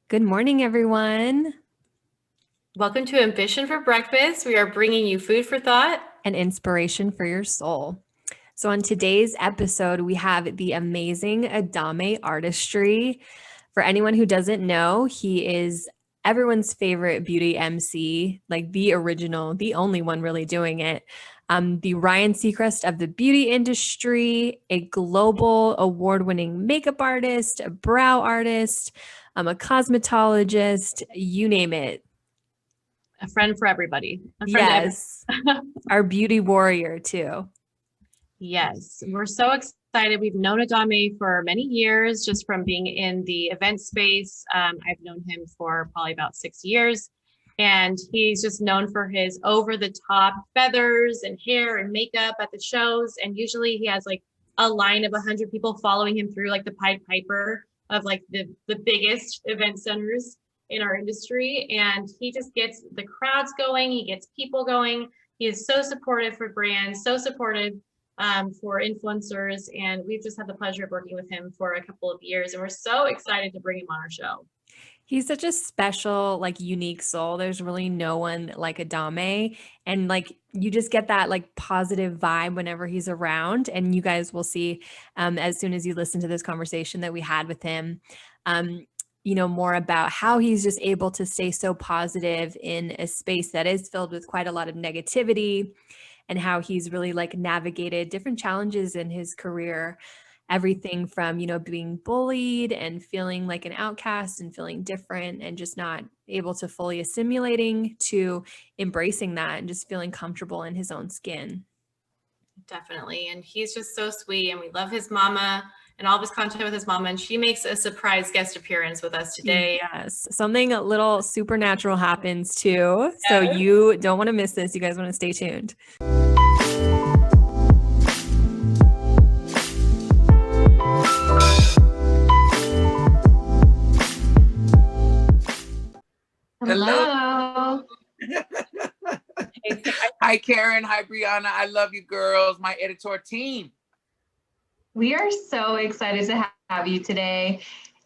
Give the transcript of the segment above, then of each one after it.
Good morning, everyone. Welcome to Ambition for Breakfast. We are bringing you food for thought. And inspiration for your soul. So, on today's episode, we have the amazing Adamme Artistry. For anyone who doesn't know, he is everyone's favorite beauty MC, like the original, the only one really doing it. The Ryan Seacrest of the beauty industry, a global award winning makeup artist, a brow artist, a cosmetologist, you name it. A friend for everybody. A friend to Yes, everyone. our beauty warrior, too. Yes, we're so excited. We've known Adame for many years, just from being in the event space. I've known him for probably about 6 years, and he's just known for his over-the-top feathers and hair and makeup at the shows. And usually he has like a line of 100 people following him through, like the Pied Piper of like the biggest event centers in our industry. And he just gets the crowds going. He gets people going. He is so supportive for brands, so supportive for influencers. And we've just had the pleasure of working with him for a couple of years. And we're so excited to bring him on our show. He's such a special, like unique soul. There's really no one like Adame. And like you just get that like positive vibe whenever he's around. And you guys will see as soon as you listen to this conversation that we had with him, um, more about how he's just able to stay so positive in a space that is filled with quite a lot of negativity and how he's really like navigated different challenges in his career, everything from being bullied and feeling like an outcast and feeling different and just not able to fully assimilating to embracing that and just feeling comfortable in his own skin. Definitely. And he's just so sweet. And we love his mama and all of his content with his mama. And she makes a surprise guest appearance with us today. Yes, something a little supernatural happens too. So you don't want to miss this. You guys want to stay tuned. Hello. Hi, Karen. Hi, Brianna. I love you, girls. My editor team. We are so excited to have you today.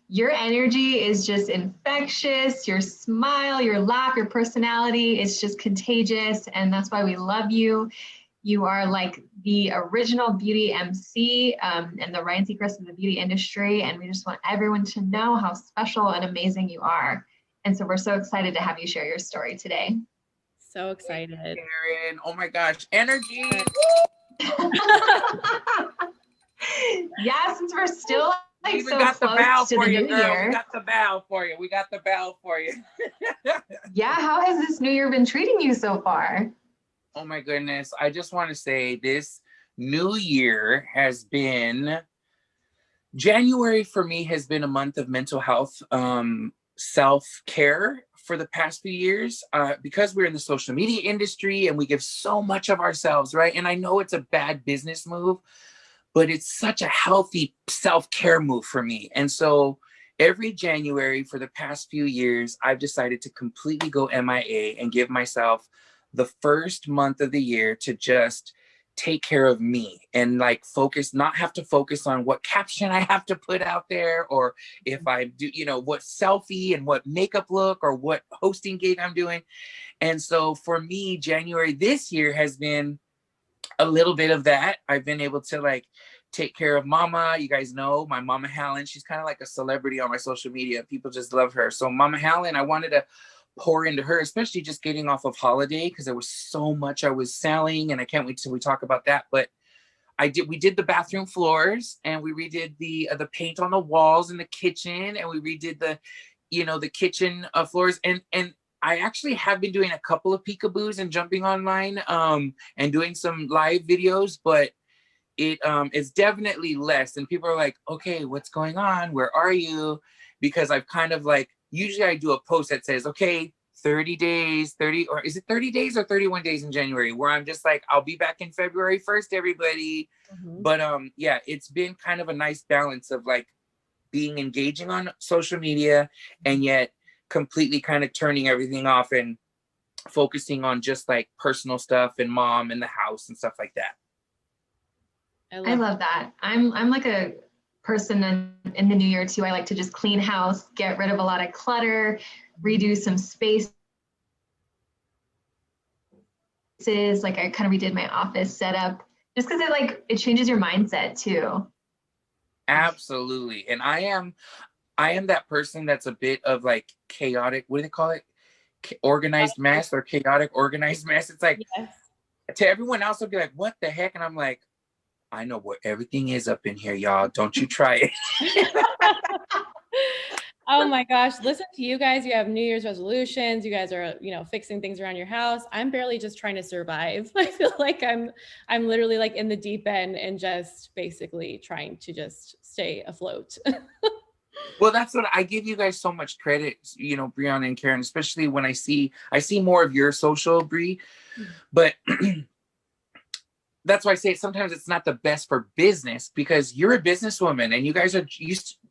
Your energy is just infectious. Your smile, your laugh, your personality is just contagious. And that's why we love you. You are like the original beauty MC and the Ryan Seacrest of the beauty industry. And we just want everyone to know how special and amazing you are. And so we're so excited to have you share your story today. So excited. Karen. Oh my gosh. Energy. Yeah, since we're still like so got the bow close to for the you, new girl. year. We got the bow for you. We got the bow for you. Yeah, how has this new year been treating you so far? Oh my goodness. I just want to say this new year has been, January for me has been a month of mental health, self-care for the past few years, because we're in the social media industry and we give so much of ourselves, right? And I know it's a bad business move, but it's such a healthy self-care move for me. And so every January for the past few years, I've decided to completely go MIA and give myself the first month of the year to just take care of me and like focus, not have to focus on what caption I have to put out there, or if I do, what selfie and what makeup look or what hosting gig I'm doing. And so for me, January this year has been a little bit of that. I've been able to like take care of mama. You guys know my mama Helen. She's kind of like a celebrity on my social media. People just love her. So mama Helen, I wanted to pour into her, especially just getting off of holiday because there was so much I was selling, and I can't wait till we talk about that. But we did the bathroom floors, and we redid the paint on the walls in the kitchen, and we redid the kitchen floors, and I actually have been doing a couple of peekaboos and jumping online and doing some live videos, but it is definitely less. And people are like, okay, what's going on? Where are you? Because I've kind of like, usually I do a post that says, okay, 30 days, or is it 30 days or 31 days in January, where I'm just like, I'll be back in February 1st, everybody. Mm-hmm. But yeah, it's been kind of a nice balance of like being engaging on social media and yet completely kind of turning everything off and focusing on just like personal stuff and mom and the house and stuff like that. I love that. I'm like a person in the new year too. I like to just clean house, get rid of a lot of clutter, redo some spaces. Like I kind of redid my office setup just because it changes your mindset too. Absolutely. And I am that person that's a bit of like chaotic, what do they call it? Organized mess or chaotic organized mess. It's like, Yes. to everyone else, they'll be like, what the heck? And I'm like, I know what everything is up in here, y'all. Don't you try it. Oh my gosh, listen to you guys. You have New Year's resolutions. You guys are, fixing things around your house. I'm barely just trying to survive. I feel like I'm literally like in the deep end and just basically trying to just stay afloat. Well, that's what I give you guys so much credit, Brianna and Karen, especially when I see more of your social, Bri, but that's why I say sometimes it's not the best for business because you're a businesswoman and you guys are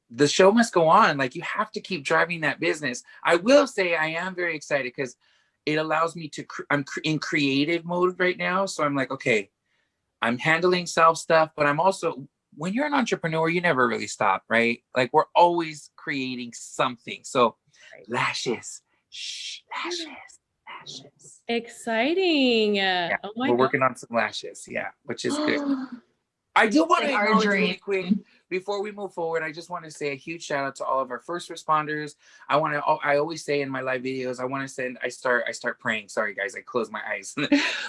the show must go on. Like you have to keep driving that business. I will say I am very excited because it allows me to, I'm in creative mode right now. So I'm like, okay, I'm handling self stuff, but I'm also, when you're an entrepreneur, you never really stop, right? Like we're always creating something. So lashes. Exciting. Yeah, Oh my we're God. working on some lashes. Yeah, which is good. I do want to acknowledge really quick before we move forward. I just want to say a huge shout out to all of our first responders. I always say in my live videos, I start praying. Sorry guys, I close my eyes,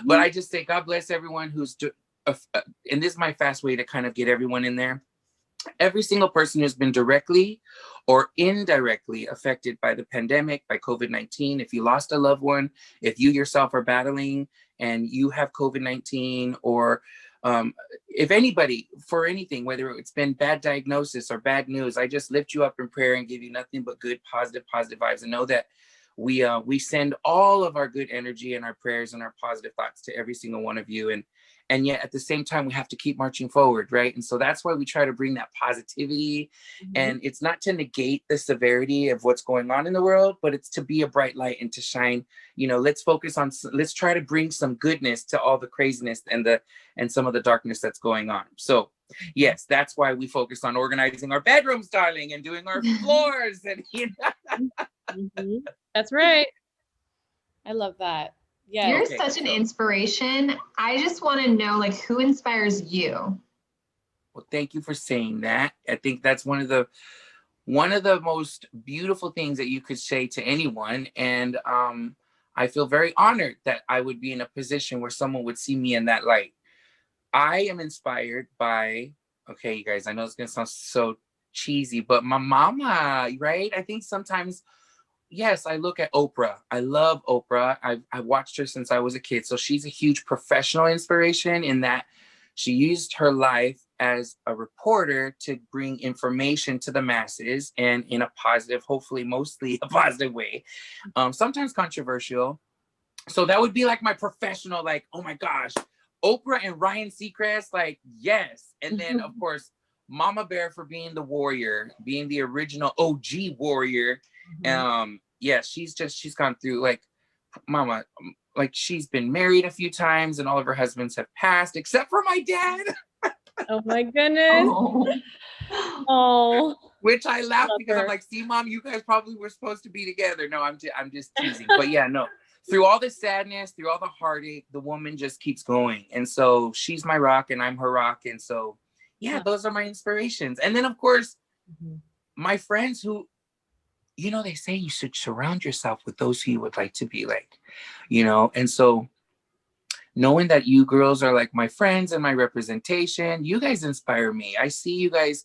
but I just say God bless everyone who's and this is my fast way to kind of get everyone in there. Every single person who's been directly or indirectly affected by the pandemic, by COVID-19. If you lost a loved one, if you yourself are battling and you have COVID-19, or if anybody, for anything, whether it's been bad diagnosis or bad news, I just lift you up in prayer and give you nothing but good, positive vibes, and know that we send all of our good energy and our prayers and our positive thoughts to every single one of you. And yet at the same time, we have to keep marching forward, right? And so that's why we try to bring that positivity. And it's not to negate the severity of what's going on in the world, but it's to be a bright light and to shine. Let's try to bring some goodness to all the craziness and some of the darkness that's going on. So yes, that's why we focus on organizing our bedrooms, darling, and doing our floors. And That's right. I love that. Yeah. You're such an inspiration. I just want to know, who inspires you? Well, thank you for saying that. I think that's one of the most beautiful things that you could say to anyone. And I feel very honored that I would be in a position where someone would see me in that light. I am inspired by, okay, you guys, I know it's going to sound so cheesy, but my mama, right? I think sometimes, yes, I look at Oprah. I love Oprah. I've watched her since I was a kid. So she's a huge professional inspiration in that she used her life as a reporter to bring information to the masses, and in a positive, hopefully mostly a positive way, sometimes controversial. So that would be like my professional, oh my gosh, Oprah and Ryan Seacrest, yes. And then of course, Mama Bear for being the warrior, being the original OG warrior. Yes, she's gone through Mama, she's been married a few times and all of her husbands have passed except for my dad. Oh my goodness. Oh. Which I laugh because I'm like, see, Mom, you guys probably were supposed to be together. No, I'm just teasing. But yeah, no. Through all the sadness, through all the heartache, the woman just keeps going. And so she's my rock and I'm her rock. And so, yeah, those are my inspirations. And then, of course, my friends who, they say you should surround yourself with those who you would like to be like, and so knowing that you girls are like my friends and my representation, you guys inspire me. I see you guys,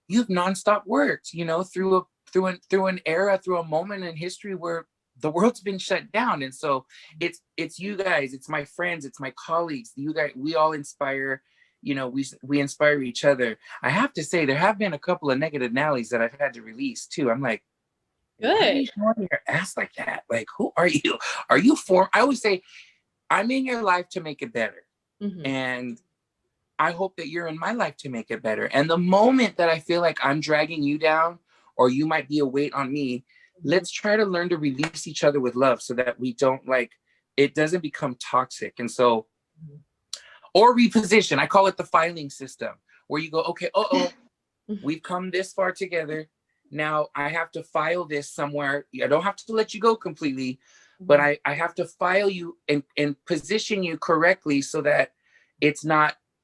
you've nonstop worked, through an era, through a moment in history where the world's been shut down. And so it's you guys, it's my friends, it's my colleagues, you guys, we all inspire, we inspire each other. I have to say, there have been a couple of negative Nellies that I've had to release too. I'm like, good. Why are you showing your ass like that? Who are you? Are you I always say, I'm in your life to make it better. And I hope that you're in my life to make it better. And the moment that I feel like I'm dragging you down or you might be a weight on me, let's try to learn to release each other with love so that we don't it doesn't become toxic. And so, or reposition, I call it the filing system, where you go, okay, We've come this far together. Now I have to file this somewhere. I don't have to let you go completely, but I have to file you and position you correctly so that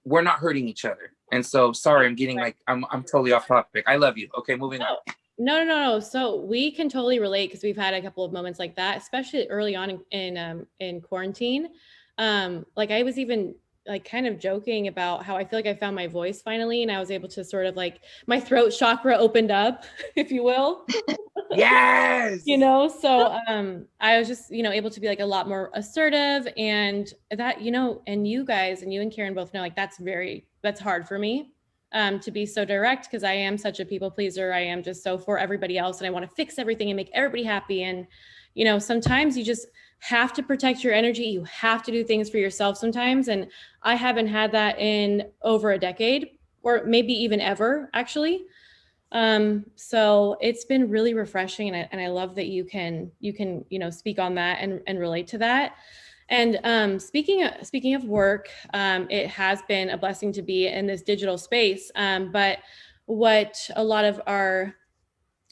we're not hurting each other. And so, sorry, I'm getting like, I'm totally off topic. I love you. Okay, moving on. No. So we can totally relate because we've had a couple of moments like that, especially early on in quarantine. Like I was even like kind of joking about how I feel like I found my voice finally, and I was able to sort of like my throat chakra opened up, if you will. Yes. You know, so I was just, you know, able to be like a lot more assertive, and that, you know, and you guys and you and Karen both know like that's hard for me to be so direct because I am such a people pleaser. I am just so for everybody else and I want to fix everything and make everybody happy. And, you know, sometimes you just have to protect your energy. You have to do things for yourself sometimes. And I haven't had that in over a decade or maybe even ever, actually. So it's been really refreshing, and I love that you can, you know, speak on that and relate to that. And speaking of work, it has been a blessing to be in this digital space. But what a lot of our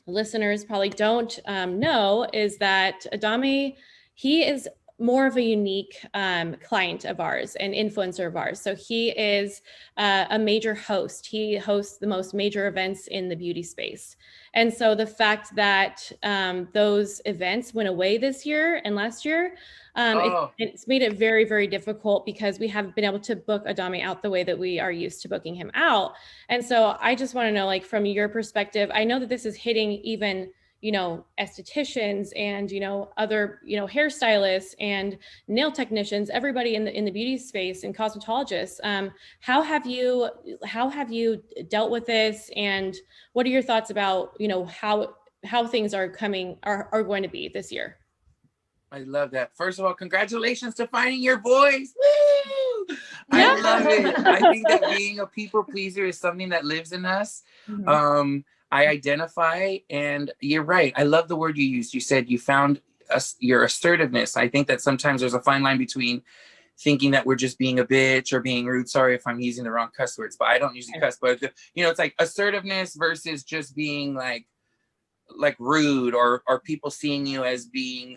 listeners probably don't know is that Adamme, he is more of a unique client of ours, an influencer of ours. So he is a major host. He hosts the most major events in the beauty space. And so the fact that those events went away this year and last year, it's made it very, very difficult because we haven't been able to book Adamme out the way that we are used to booking him out. And so I just want to know, like, from your perspective, I know that this is hitting even, you know, estheticians and, you know, other, you know, hairstylists and nail technicians, everybody in the beauty space and cosmetologists. How have you dealt with this? And what are your thoughts about, you know, how things are going to be this year? I love that. First of all, congratulations to finding your voice. Woo! I love it. I think that being a people pleaser is something that lives in us. Mm-hmm. I identify, and you're right. I love the word you used. You said you found your assertiveness. I think that sometimes there's a fine line between thinking that we're just being a bitch or being rude. Sorry if I'm using the wrong cuss words, but I don't usually cuss. But you know, it's like assertiveness versus just being like rude or people seeing you as being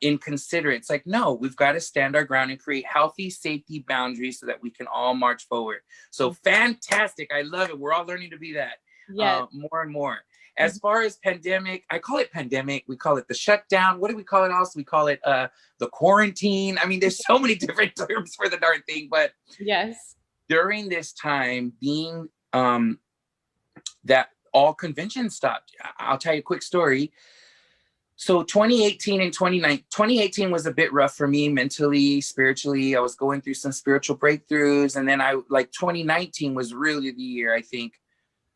inconsiderate. It's like, no, we've got to stand our ground and create healthy safety boundaries so that we can all march forward. So fantastic. I love it. We're all learning to be that. More and more. As far as pandemic, I call it pandemic. We call it the shutdown. What do we call it else? We call it the quarantine. I mean, there's so many different terms for the darn thing, but yes, during this time being that all conventions stopped. I'll tell you a quick story. So 2018 and 2018 was a bit rough for me mentally, spiritually. I was going through some spiritual breakthroughs. And then 2019 was really the year, I think,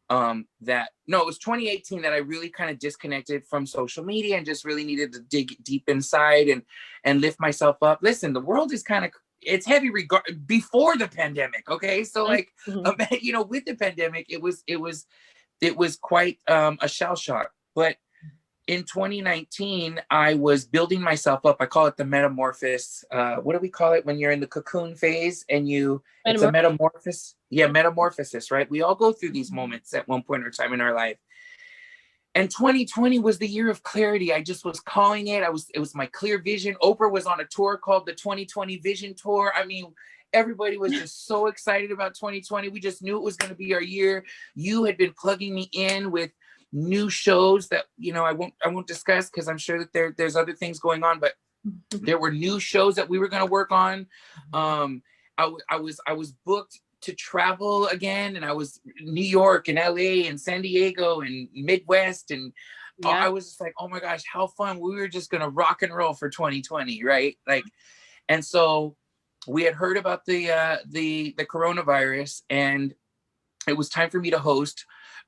it was 2018 that I really kind of disconnected from social media and just really needed to dig deep inside and lift myself up. Listen, the world is it's heavy before the pandemic. Okay. So like, you know, with the pandemic, it was quite a shell shock, but in 2019, I was building myself up. I call it the metamorphosis. What do we call it when you're in the cocoon phase and it's a metamorphosis? Yeah, metamorphosis, right? We all go through these moments at one point or time in our life. And 2020 was the year of clarity. I just was calling it. It was my clear vision. Oprah was on a tour called the 2020 Vision Tour. I mean, everybody was just so excited about 2020. We just knew it was going to be our year. You had been plugging me in with new shows that, you know, I won't discuss because I'm sure that there's other things going on, but there were new shows that we were going to work on. I was booked to travel again, and I was New York and LA and San Diego and Midwest, and I was just like, oh my gosh, how fun. We were just going to rock and roll for 2020, right? Like, and so we had heard about the coronavirus, and it was time for me to host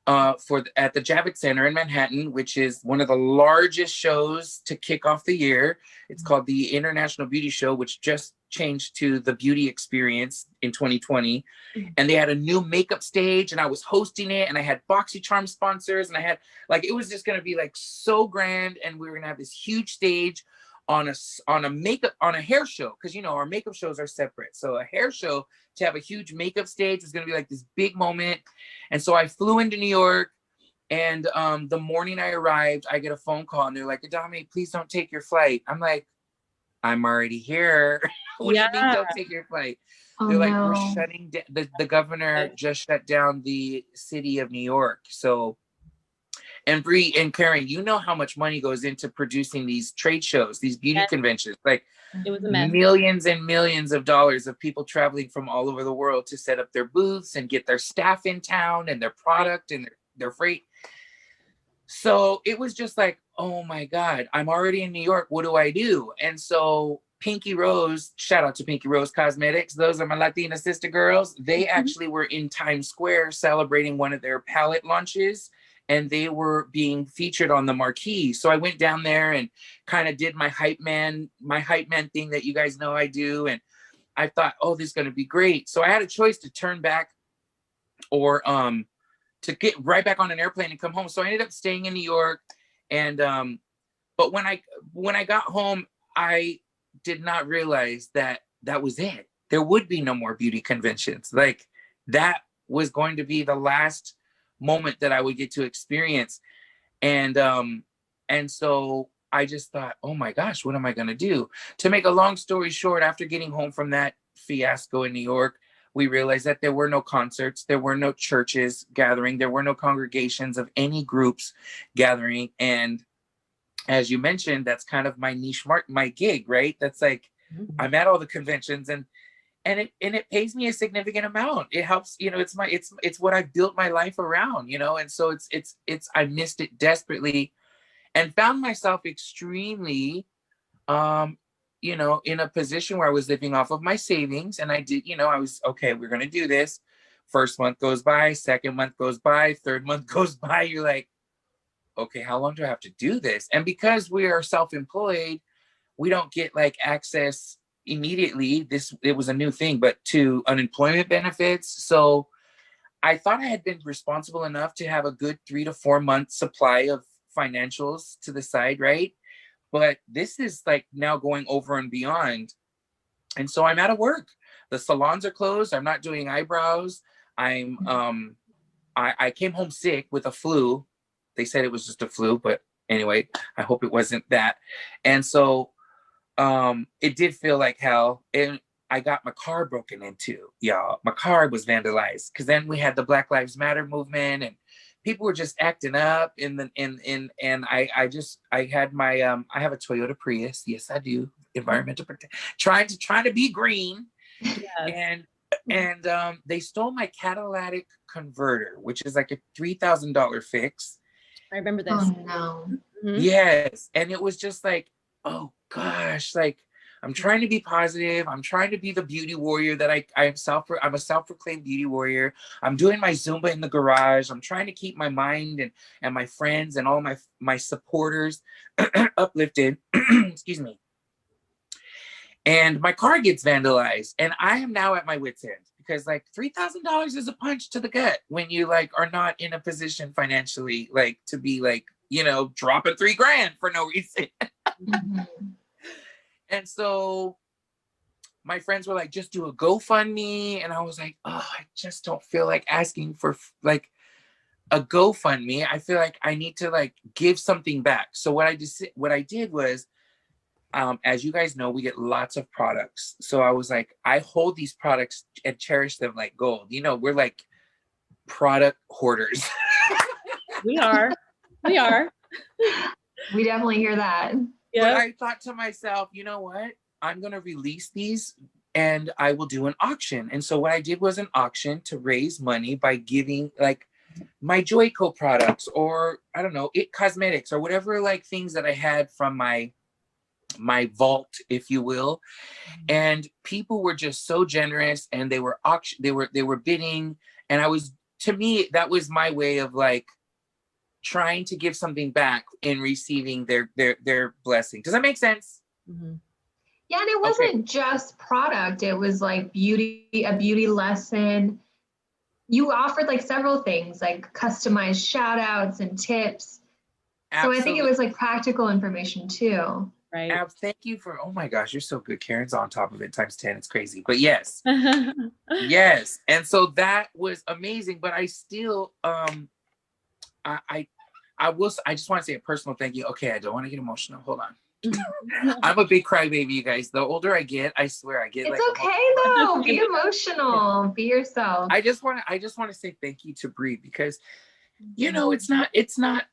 at the Javits Center in Manhattan, which is one of the largest shows to kick off the year. It's called the International Beauty Show, which just changed to the Beauty Experience in 2020. And they had a new makeup stage, and I was hosting it, and I had BoxyCharm sponsors, and I had it was just going to be like so grand. And we were going to have this huge stage on a makeup, on a hair show, because you know our makeup shows are separate. So a hair show, to have a huge makeup stage, was going to be like this big moment. And so I flew into New York, and the morning I arrived, I get a phone call, and they're like, Adamme, please don't take your flight. I'm like, I'm already here. What do you mean don't take your flight? Oh, They're like, no. we're shutting down, the governor just shut down the city of New York. So, and Bree and Karen, you know how much money goes into producing these trade shows, these beauty Yes. conventions, like It was a mess. millions and millions of dollars of people traveling from all over the world to set up their booths and get their staff in town and their product and their freight. So it was just like, oh my God, I'm already in New York. What do I do? And so Pinky Rose, shout out to Pinky Rose Cosmetics. Those are my Latina sister girls. They actually were in Times Square celebrating one of their palette launches, and they were being featured on the marquee. So I went down there and kind of did my hype man thing that you guys know I do. And I thought, oh, this is going to be great. So I had a choice to turn back or to get right back on an airplane and come home. So I ended up staying in New York. And but when I got home, I did not realize that that was it. There would be no more beauty conventions. Like that was going to be the last moment that I would get to experience. And so I just thought, oh my gosh, what am I going to do? To make a long story short, after getting home from that fiasco in New York, we realized that there were no concerts, there were no churches gathering, there were no congregations of any groups gathering. And as you mentioned, that's kind of my niche my gig, right? That's like, I'm at all the conventions, and it pays me a significant amount. It helps, you know, it's what I've built my life around, you know? And so it's I missed it desperately and found myself extremely, you know, in a position where I was living off of my savings. And I did, you know, I was, okay, we're going to do this. First month goes by, second month goes by, third month goes by. You're like, okay, how long do I have to do this? And because we are self-employed, we don't get like access immediately. It was a new thing, but to unemployment benefits. So I thought I had been responsible enough to have a good 3 to 4 month supply of financials to the side, right? But this is like now going over and beyond. And so I'm out of work. The salons are closed. I'm not doing eyebrows. I came home sick with a flu. They said it was just a flu, but anyway, I hope it wasn't that. And so it did feel like hell. And I got my car broken into, y'all. My car was vandalized because then we had the Black Lives Matter movement, and people were just acting up. And I had my I have a Toyota Prius. Yes, I do. Environmental trying to be green. Yes. And they stole my catalytic converter, which is like a $3,000 fix. I remember this. Oh no. Mm-hmm. Yes. And it was just like, oh gosh, like I'm trying to be positive. I'm trying to be the beauty warrior that I'm a self-proclaimed beauty warrior. I'm doing my Zumba in the garage. I'm trying to keep my mind and my friends and all my supporters uplifted. Excuse me. And my car gets vandalized, and I am now at my wit's end because like $3,000 is a punch to the gut when you like are not in a position financially like to be like, you know, dropping $3,000 for no reason. Mm-hmm. And so my friends were like, just do a GoFundMe. And I was like, oh, I just don't feel like asking for like a GoFundMe. I feel like I need to like give something back. So what I did was, as you guys know, we get lots of products. So I was like, I hold these products and cherish them like gold. You know, we're like product hoarders. We are. We definitely hear that. But I thought to myself, you know what? I'm going to release these and I will do an auction. And so what I did was an auction to raise money by giving like my Joico products or I don't know, It Cosmetics or whatever like things that I had from my vault, if you will. And people were just so generous and they were bidding. And to me, that was my way of like trying to give something back in receiving their blessing. Does that make sense? Mm-hmm. Yeah, and it wasn't just product. It was like a beauty lesson. You offered like several things, like customized shout outs and tips. Absolutely. So I think it was like practical information too. Right. Thank you for, oh my gosh, you're so good. Karen's on top of it times 10. It's crazy. But yes. Yes. And so that was amazing. But I still, I just want to say a personal thank you. Okay, I don't want to get emotional. Hold on. I'm a big crybaby, you guys. The older I get, I swear I get It's like okay though. Be emotional. Be yourself. I just want to say thank you to Bree, because you know, it's not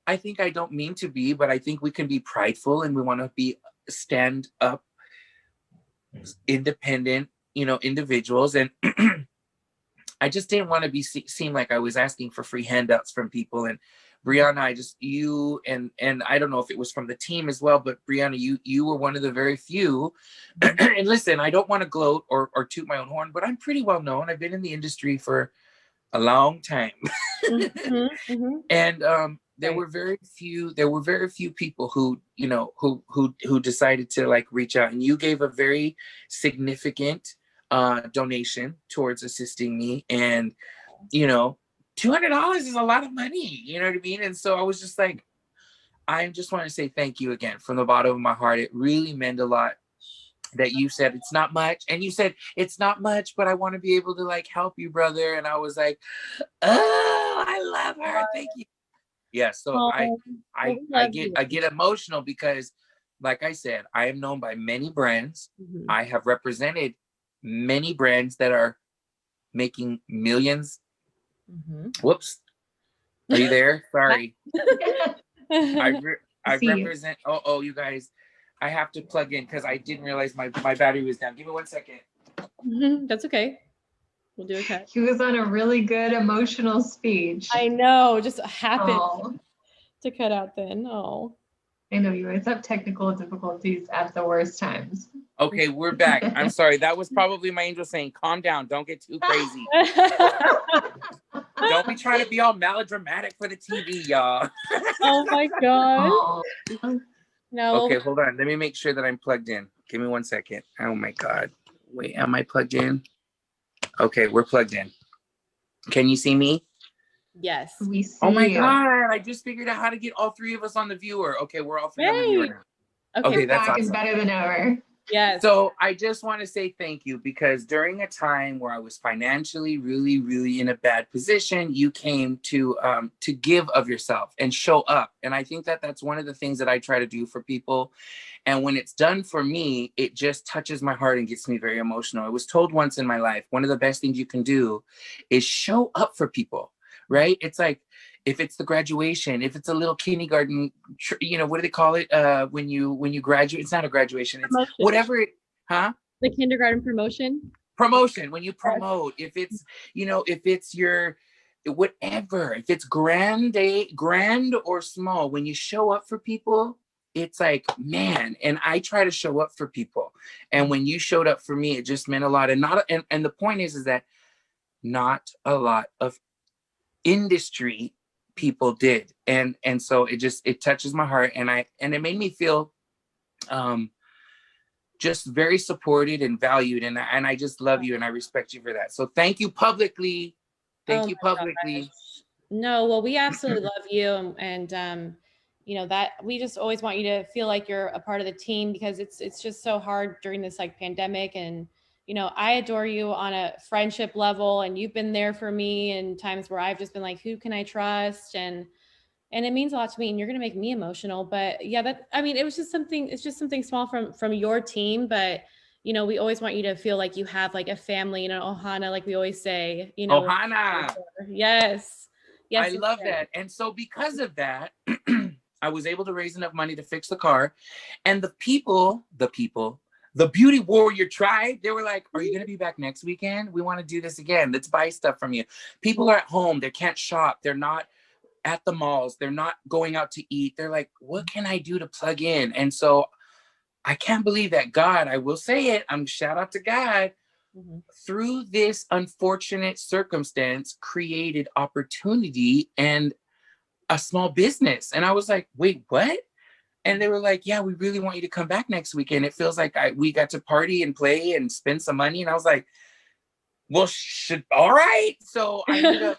I think I don't mean to be, but I think we can be prideful and we want to be stand up independent, you know, individuals. And I just didn't want to be seem like I was asking for free handouts from people. And Brianna, you and I don't know if it was from the team as well, but Brianna, you were one of the very few. And listen, I don't want to gloat or toot my own horn, but I'm pretty well known. I've been in the industry for a long time. And there were very few people who, you know, who decided to like reach out, and you gave a very significant donation towards assisting me. And you know, $200 is a lot of money, you know what I mean? And so I was just like, I just want to say thank you again from the bottom of my heart. It really meant a lot that you said it's not much, and you said it's not much, but I want to be able to like help you, brother. And I was like, oh, I love her, thank you. Yeah, so I get emotional because, like I said, I am known by many brands. I have represented many brands that are making millions. Whoops, are you there? Sorry. I represent. Oh, you guys, I have to plug in because I didn't realize my battery was down. Give me 1 second. That's okay. We'll do okay. He was on a really good emotional speech. I know, just happened to cut out then. Oh. I know you always have technical difficulties at the worst times. Okay, we're back. I'm sorry. That was probably my angel saying, calm down. Don't get too crazy. Don't be trying to be all melodramatic for the TV, y'all. Oh my gosh. No. Okay, hold on. Let me make sure that I'm plugged in. Give me 1 second. Oh my God. Wait, am I plugged in? Okay, we're plugged in. Can you see me? Yes. We see Oh my you. God. I just figured out how to get all three of us on the viewer. Okay, we're all three on the viewer now. Okay, that's back awesome. is better than ever. Yes. So I just want to say thank you, because during a time where I was financially really, really in a bad position, you came to give of yourself and show up. And I think that that's one of the things that I try to do for people. And when it's done for me, it just touches my heart and gets me very emotional. I was told once in my life, one of the best things you can do is show up for people, right? It's like, if it's the graduation, if it's a little kindergarten, you know, what do they call it? When you graduate, it's not a graduation. It's promotion. Whatever. Huh? The kindergarten promotion. Promotion. When you promote, if it's, you know, if it's your, whatever, if it's grand or small, when you show up for people, it's like, man, and I try to show up for people. And when you showed up for me, it just meant a lot. And the point is that not a lot of industry people did, and so it touches my heart, and it made me feel just very supported and valued, and I just love you and I respect you for that. So thank you publicly. Thank you publicly. Gosh. No, well, we absolutely love you, and you know that we just always want you to feel like you're a part of the team, because it's just so hard during this like pandemic. And you know, I adore you on a friendship level, and you've been there for me in times where I've just been like, who can I trust? And it means a lot to me, and you're going to make me emotional. But yeah, I mean, it's just something small from your team. But, you know, we always want you to feel like you have like a family, you know, Ohana, like we always say, you know. Ohana. Yes. I love that. And so because of that, I was able to raise enough money to fix the car, and the Beauty Warrior tribe, they were like, are you going to be back next weekend? We want to do this again. Let's buy stuff from you. People are at home. They can't shop. They're not at the malls. They're not going out to eat. They're like, what can I do to plug in? And so I can't believe that God, I will say it, shout out to God, through this unfortunate circumstance, created opportunity and a small business. And I was like, wait, what? And they were like, yeah, we really want you to come back next weekend. It feels like we got to party and play and spend some money. And I was like, well, all right. So I ended up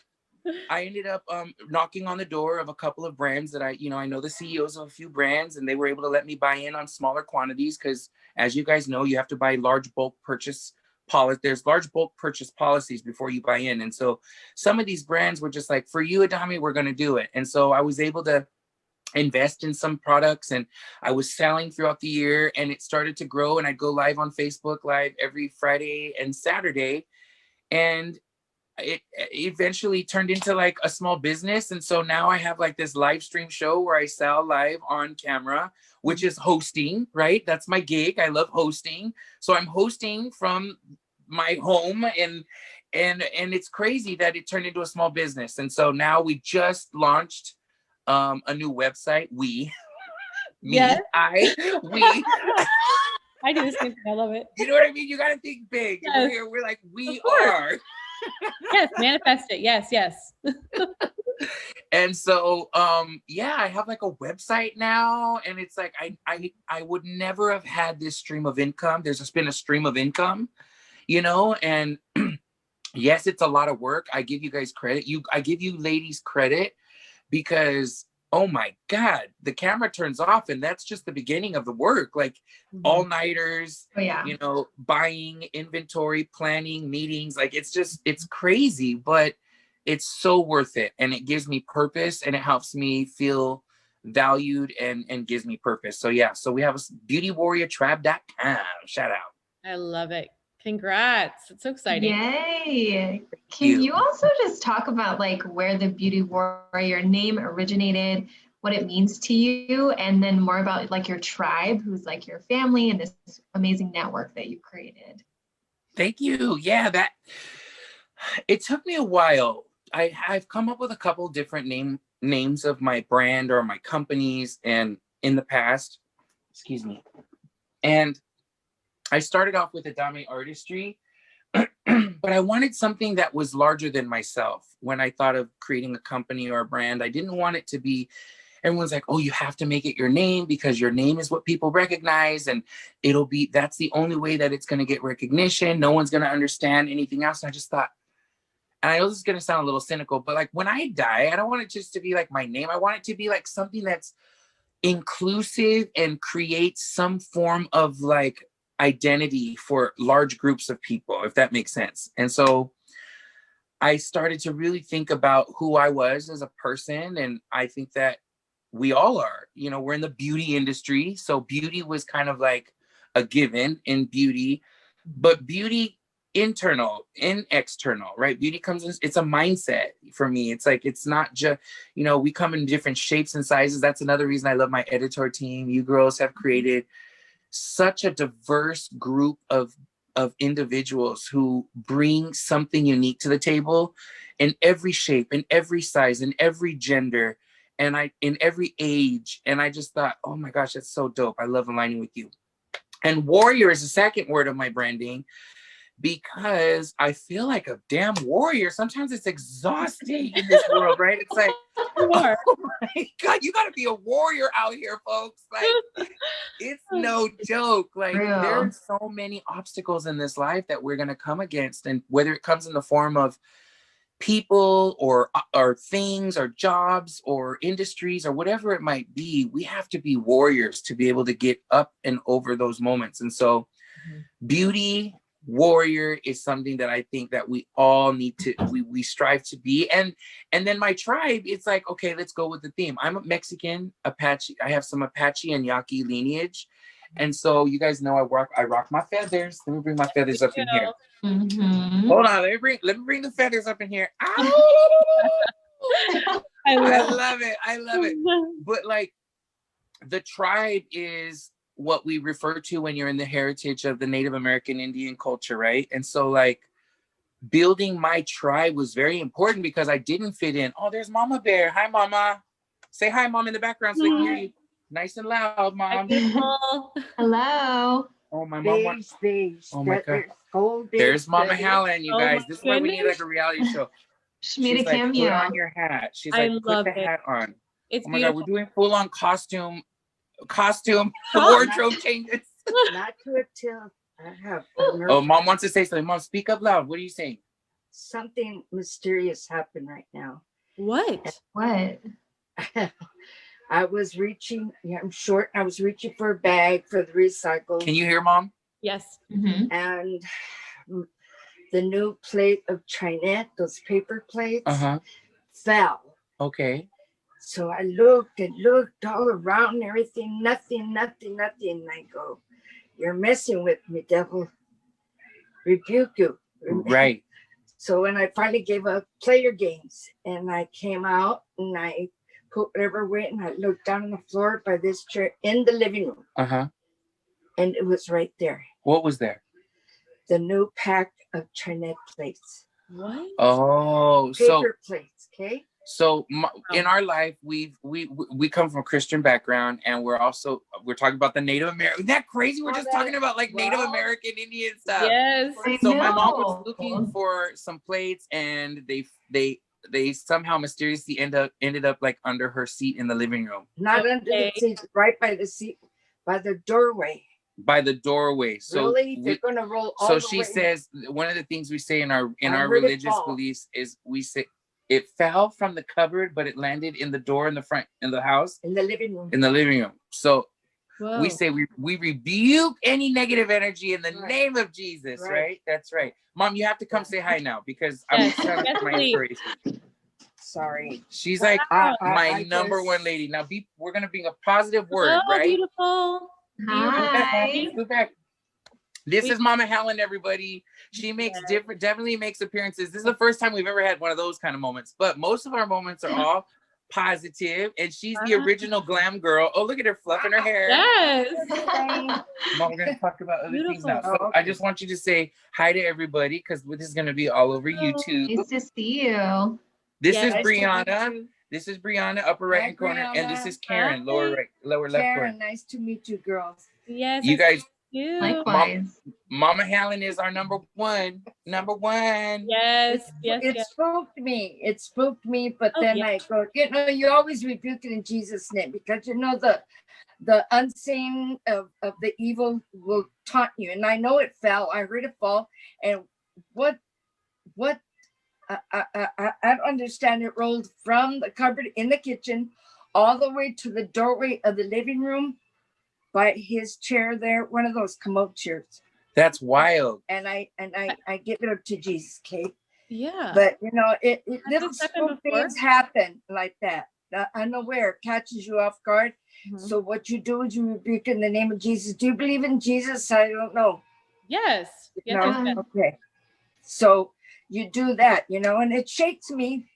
I ended up knocking on the door of a couple of brands that I know the CEOs of a few brands, and they were able to let me buy in on smaller quantities because, as you guys know, you have to buy large bulk purchase policy. There's large bulk purchase policies before you buy in. And so some of these brands were just like, for you, Adamme, we're going to do it. And so I was able to invest in some products, and I was selling throughout the year, and it started to grow, and I'd go live on Facebook Live every Friday and Saturday. And it eventually turned into like a small business. And so now I have like this live stream show where I sell live on camera, which is hosting, right? That's my gig. I love hosting. So I'm hosting from my home, and it's crazy that it turned into a small business. And so now we just launched a new website. We Yes. we I do the same thing. I love it. you know what I mean? You got to think big. Yes. We're like, we Of course. are. Yes, manifest it. Yes, yes. And so yeah, I have like a website now, and it's like I would never have had this stream of income. There's just been a stream of income, and yes, it's a lot of work. I give you guys credit. I give you ladies credit, because oh my God, the camera turns off, and that's just the beginning of the work. Like all-nighters, buying, inventory, planning, meetings. Like it's crazy, but it's so worth it. And it gives me purpose, and it helps me feel valued and gives me purpose. So yeah, so we have a beautywarriortribe.com. Shout out. I love it. Congrats. It's so exciting. Yay. Can you also just talk about like where the Beauty Warrior name originated, what it means to you, and then more about like your tribe, who's like your family, and this amazing network that you created? Thank you. Yeah, it took me a while. I've come up with a couple different names of my brand or my companies, and in the past, excuse me. And I started off with Adamme Artistry, but I wanted something that was larger than myself. When I thought of creating a company or a brand, I didn't want it to be, everyone's like, oh, you have to make it your name because your name is what people recognize, and that's the only way that it's going to get recognition. No one's going to understand anything else. And I just thought, and I know this is going to sound a little cynical, but like when I die, I don't want it just to be like my name. I want it to be like something that's inclusive and creates some form of like identity for large groups of people, if that makes sense. And so I started to really think about who I was as a person. And I think that we all are, we're in the beauty industry. So beauty was kind of like a given in beauty, but beauty internal and external, right? Beauty comes in, it's a mindset for me. It's like, it's not just, we come in different shapes and sizes. That's another reason I love my editor team. You girls have created such a diverse group of individuals who bring something unique to the table in every shape, in every size, in every gender, and in every age. And I just thought, oh my gosh, that's so dope. I love aligning with you. And warrior is the second word of my branding, because I feel like a damn warrior. Sometimes it's exhausting in this world, right? It's like, oh my God, you got to be a warrior out here, folks. Like, it's no joke. Like, there are so many obstacles in this life that we're going to come against. And whether it comes in the form of people or things or jobs or industries or whatever it might be, we have to be warriors to be able to get up and over those moments. And so beauty warrior is something that I think that we all need to, we strive to be. And then my tribe, it's like, okay, let's go with the theme. I'm a Mexican Apache. I have some Apache and Yaqui lineage. And so you guys know I rock my feathers. Let me bring my feathers up in here. Hold on, let me bring the feathers up in here. I love it. But like, the tribe is what we refer to when you're in the heritage of the Native American Indian culture, right? And so like building my tribe was very important because I didn't fit in. Oh, there's Mama Bear. Hi, Mama. Say hi, Mom, in the background so they can hear you. Nice and loud, Mom. Hello. Oh, my mom. Oh my God. There's Mama Helen, you guys. This is why we need like a reality show. She made a cameo. Put on your hat. She's like, put the hat on. It's oh my beautiful. God, we're doing full-on costume wardrobe changes. Not to it till I have. Oh, Mom wants to say something. Mom, speak up loud. What are you saying? something mysterious happened right now. What? What? I was reaching, I'm short. I was reaching for a bag for the recycle. Can you hear, Mom? Yes. Mhm. And the new plate of Trinette, those paper plates, fell. Okay. So I looked and looked all around and everything, nothing. And I go, you're messing with me, devil. Rebuke you. Right. So when I finally gave up player games and I came out and I put whatever away and I looked down on the floor by this chair in the living room. And it was right there. What was there? The new pack of Trinette plates. What? Oh, Paper plates, okay? So in our life, we come from a Christian background, and we're talking about the Native American. Isn't that crazy? We're just talking about like Native American Indian stuff. Yes. So my mom was looking for some plates, and they somehow mysteriously ended up like under her seat in the living room. Not under the seat, right by the seat, by the doorway. By the doorway. So really, they're gonna roll all so the she way. says one of the things we say in our religious beliefs is we say it fell from the cupboard, but it landed in the door in the front in the house. In the living room. In the living room. So Whoa. we say we rebuke any negative energy in the name of Jesus, right? That's right. Mom, you have to come say hi now because I'm trying to my inspiration. Sorry. She's like my number one lady. Now we're gonna bring a positive word, right? Beautiful. Hi. Go back. This is Mama Helen, everybody. She makes definitely makes appearances. This is the first time we've ever had one of those kind of moments, but most of our moments are all positive, and she's the original glam girl. Oh, look at her fluffing her hair. Yes. Mom, we're gonna talk about other things now. So I just want you to say hi to everybody because this is gonna be all over YouTube. Nice to see you. This is Brianna. This is Brianna, upper right hand corner, and this is Karen, lower left corner. Karen, nice to meet you, girls. Yes. You guys. Likewise. Mama Helen is our number one. Yes. It spooked me. It spooked me, but then I go, you always rebuke it in Jesus' name because the unseen of the evil will taunt you. And I know it fell. I heard it fall. And what I don't understand. It rolled from the cupboard in the kitchen all the way to the doorway of the living room. By his chair there, one of those commode chairs. That's wild. And I give it up to Jesus, Kate. Yeah. But little spook things happen like that. Unaware catches you off guard. So what you do is you rebuke in the name of Jesus. Do you believe in Jesus? I don't know. Yes. Yes. Okay. So you do that, and it shakes me.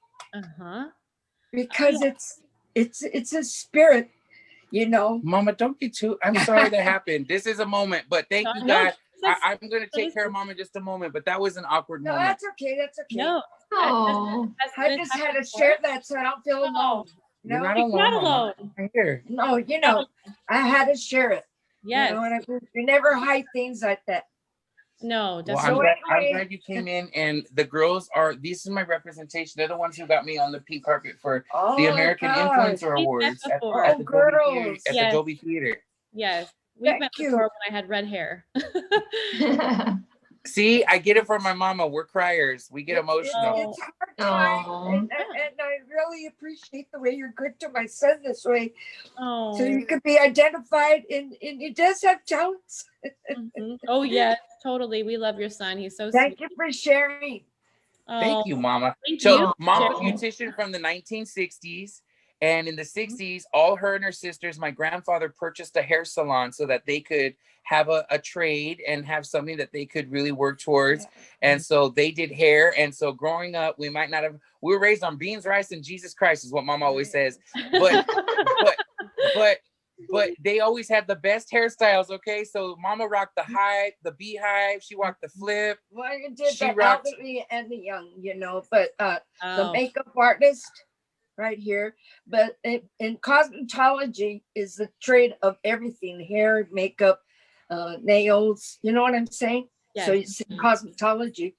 Because it's a spirit. Mama, don't get too. I'm sorry that happened. This is a moment, but thank you, God. I'm going to take care of Mama in just a moment, but that was an awkward moment. That's okay. That's okay. No. I just had to share that so I don't feel alone. You're not alone. I'm here. No, I had to share it. Yes. You never hide things like that. No, definitely. Well, I'm glad you came in, and the girls this is my representation. They're the ones who got me on the pink carpet for the American Influencer Awards at the Dolby Theater. Yes. We've met before when I had red hair. See, I get it from my mama. We're criers. We get emotional. It's a hard time. And I really appreciate the way you're good to my son this way. So you could be identified and he does have talents. Oh, yes, totally. We love your son. He's so Thank you for sharing. Thank you, Mama. Mama, beautician from the 1960s. And in the 60s, all her and her sisters, my grandfather purchased a hair salon so that they could have a trade and have something that they could really work towards. And so they did hair. And so growing up, we were raised on beans, rice, and Jesus Christ is what Mama always says. But they always had the best hairstyles. Okay. So Mama rocked the hive, the beehive. She rocked the flip. Well, you did the elderly and the young, but the makeup artist right here. But in cosmetology is the trade of everything: hair, makeup, nails. You know what I'm saying? Yes. So it's cosmetology.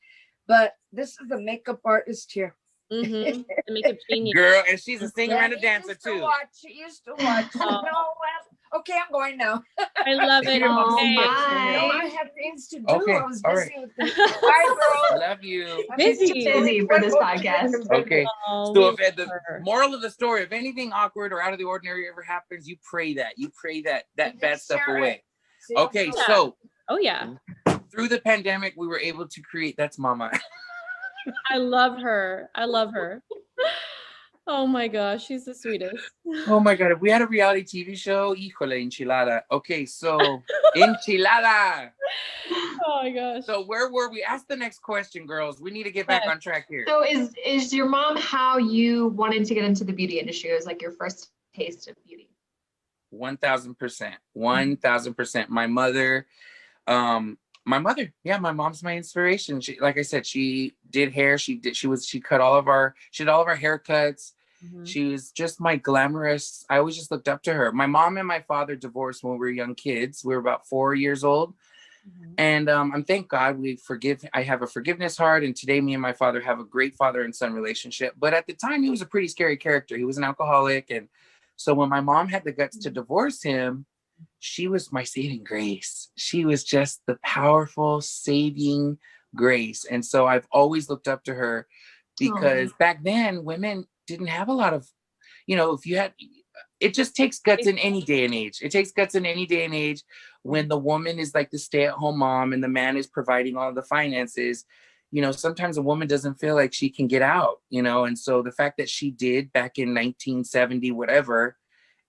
But this is the makeup artist here. The makeup genius. Girl, and she's a singer and a dancer too. She used to watch. No, well, okay, I'm going now. I love it. Oh Okay. No, my. I have things to do. Okay, I was all busy right. with the bye, girl. Love you. Busy. Busy for this podcast. Okay. Oh, So we if the love her. moral of the story, if anything awkward or out of the ordinary ever happens, you pray that. You pray that bad stuff Share it. away. See, Okay, Yeah. so Oh yeah. through the pandemic, we were able to create That's Mama. I love her. I love her. Oh my gosh, she's the sweetest. Oh my God, if we had a reality TV show, híjole, enchilada. Okay, so enchilada. Oh my gosh. So where were we? Ask the next question, girls. We need to get back Yes. on track here. So is your mom how you wanted to get into the beauty industry? It was like your first taste of beauty. 1000%. 1000%. My mother, yeah, my mom's my inspiration. She, like I said, she did hair. She cut all of our haircuts. Mhm. She was just my glamorous. I always just looked up to her. My mom and my father divorced when we were young kids. We were about 4 years old. Mhm. And I'm thank God I have a forgiveness heart. And today me and my father have a great father and son relationship. But at the time he was a pretty scary character. He was an alcoholic. And so when my mom had the guts to divorce him, she was my saving grace. She was just the powerful saving grace. And so I've always looked up to her because back then women didn't have a lot of, it just takes guts in any day and age. It takes guts in any day and age when the woman is like the stay-at-home mom and the man is providing all of the finances. Sometimes a woman doesn't feel like she can get out, and so the fact that she did back in 1970, whatever,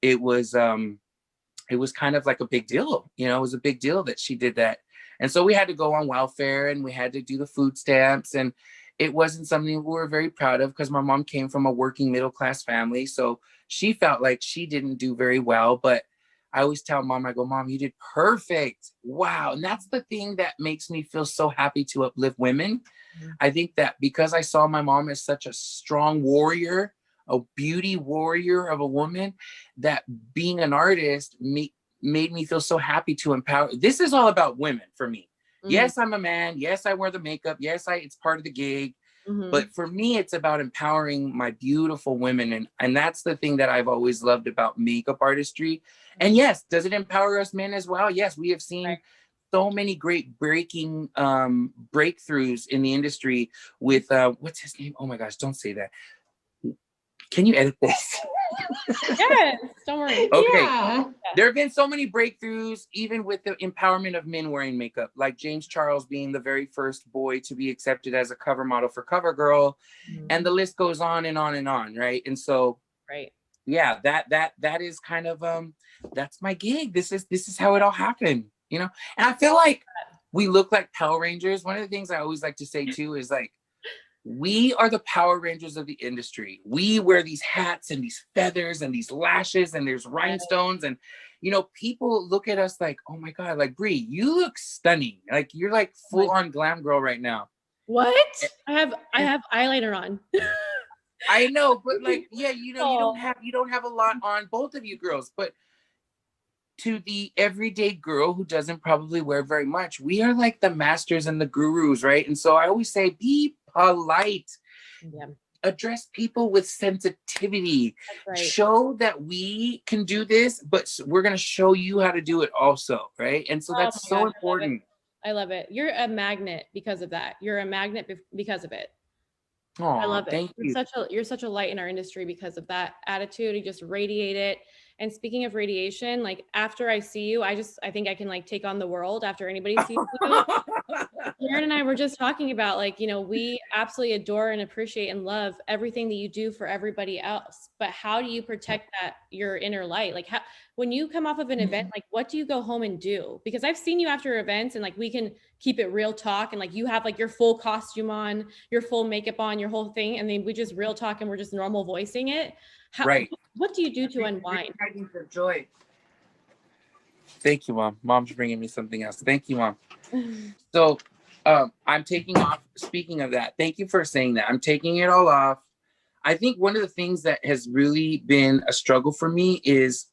it was kind of like a big deal. It was a big deal that she did that. And so we had to go on welfare and we had to do the food stamps. And it wasn't something we were very proud of because my mom came from a working middle class family. So she felt like she didn't do very well. But I always tell mom, I go, Mom, you did perfect. Wow. And that's the thing that makes me feel so happy to uplift women. Mm-hmm. I think that because I saw my mom as such a strong warrior, a beauty warrior of a woman, that being an artist made me feel so happy to empower. This is all about women for me. Mm-hmm. Yes, I'm a man. Yes, I wear the makeup. Yes, it's part of the gig. Mm-hmm. But for me, it's about empowering my beautiful women. And that's the thing that I've always loved about makeup artistry. And yes, does it empower us men as well? Yes, we have seen so many great breakthroughs in the industry with, what's his name? Oh my gosh, don't say that. Can you edit this? Yes, don't worry. Okay. Yeah. There have been so many breakthroughs, even with the empowerment of men wearing makeup, like James Charles being the very first boy to be accepted as a cover model for CoverGirl. Mm-hmm. And the list goes on and on and on, right? And so, yeah, that is kind of that's my gig. This is how it all happened, And I feel like we look like Power Rangers. One of the things I always like to say too is like, we are the Power Rangers of the industry. We wear these hats and these feathers and these lashes and there's rhinestones. And, people look at us like, oh my God, like Brie, you look stunning. Like you're like full on glam girl right now. What? I have eyeliner on. I know, but like, yeah, you don't have a lot on, both of you girls, but to the everyday girl who doesn't probably wear very much, we are like the masters and the gurus, right? And so I always say, be polite. Yeah. Address people with sensitivity. Right. Show that we can do this, but we're going to show you how to do it also, right? And so that's so important. I love it. You're a magnet because of that. You're a magnet because of it. Oh, I love it. Thank you. You're such a light in our industry because of that attitude. You just radiate it. And speaking of radiation, like after I see you, I think I can like take on the world after anybody sees you. Karen and I were just talking about like, we absolutely adore and appreciate and love everything that you do for everybody else. But how do you protect your inner light? Like when you come off of an event, like what do you go home and do? Because I've seen you after events and like we can keep it real talk and like you have like your full costume on, your full makeup on, your whole thing. And then we just real talk and we're just normal voicing it. What do you do to unwind? For joy. Thank you, Mom. Mom's bringing me something else. Thank you, Mom. So I'm taking off. Speaking of that, thank you for saying that. I'm taking it all off. I think one of the things that has really been a struggle for me is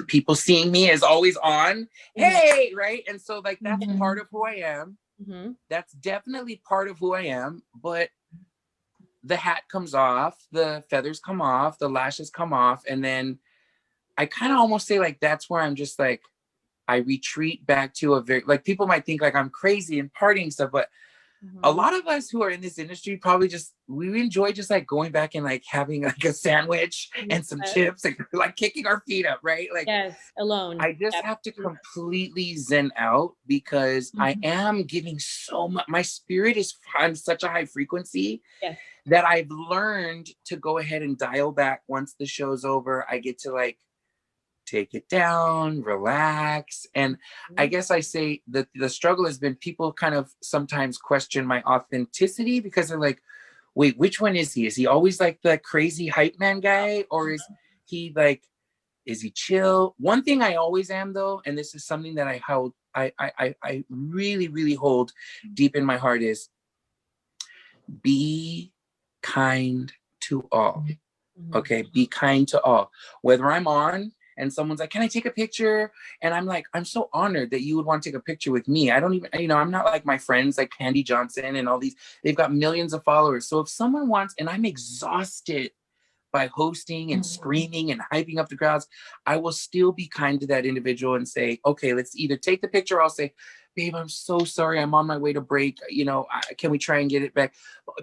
people seeing me as always on. Hey, right? And so like that's part of who I am. Mm-hmm. That's definitely part of who I am. But the hat comes off, the feathers come off, the lashes come off, and then I kind of almost say like that's where I'm just like, I retreat back to a very, like, people might think like I'm crazy and partying stuff, but a lot of us who are in this industry probably just, we enjoy just like going back and like having like a sandwich and some chips and like kicking our feet up, right? Like, yes, alone. I just have to completely zen out because I am giving so much. My spirit is on such a high frequency that I've learned to go ahead and dial back once the show's over. I get to like take it down, relax. And I guess I say that the struggle has been people kind of sometimes question my authenticity because they're like, wait, which one is he? Is he always like the crazy hype man guy? Or is he like, is he chill? One thing I always am though, and this is something that I really, really hold deep in my heart is be kind to all. Okay, be kind to all. Whether I'm on and someone's like, can I take a picture? And I'm like, I'm so honored that you would want to take a picture with me. I don't even, you know, I'm not like my friends like Candy Johnson and all these, they've got millions of followers. So if someone wants, and I'm exhausted by hosting and screaming and hyping up the crowds, I will still be kind to that individual and say, okay, let's either take the picture or I'll say, babe, I'm so sorry. I'm on my way to break. You know, can we try and get it back?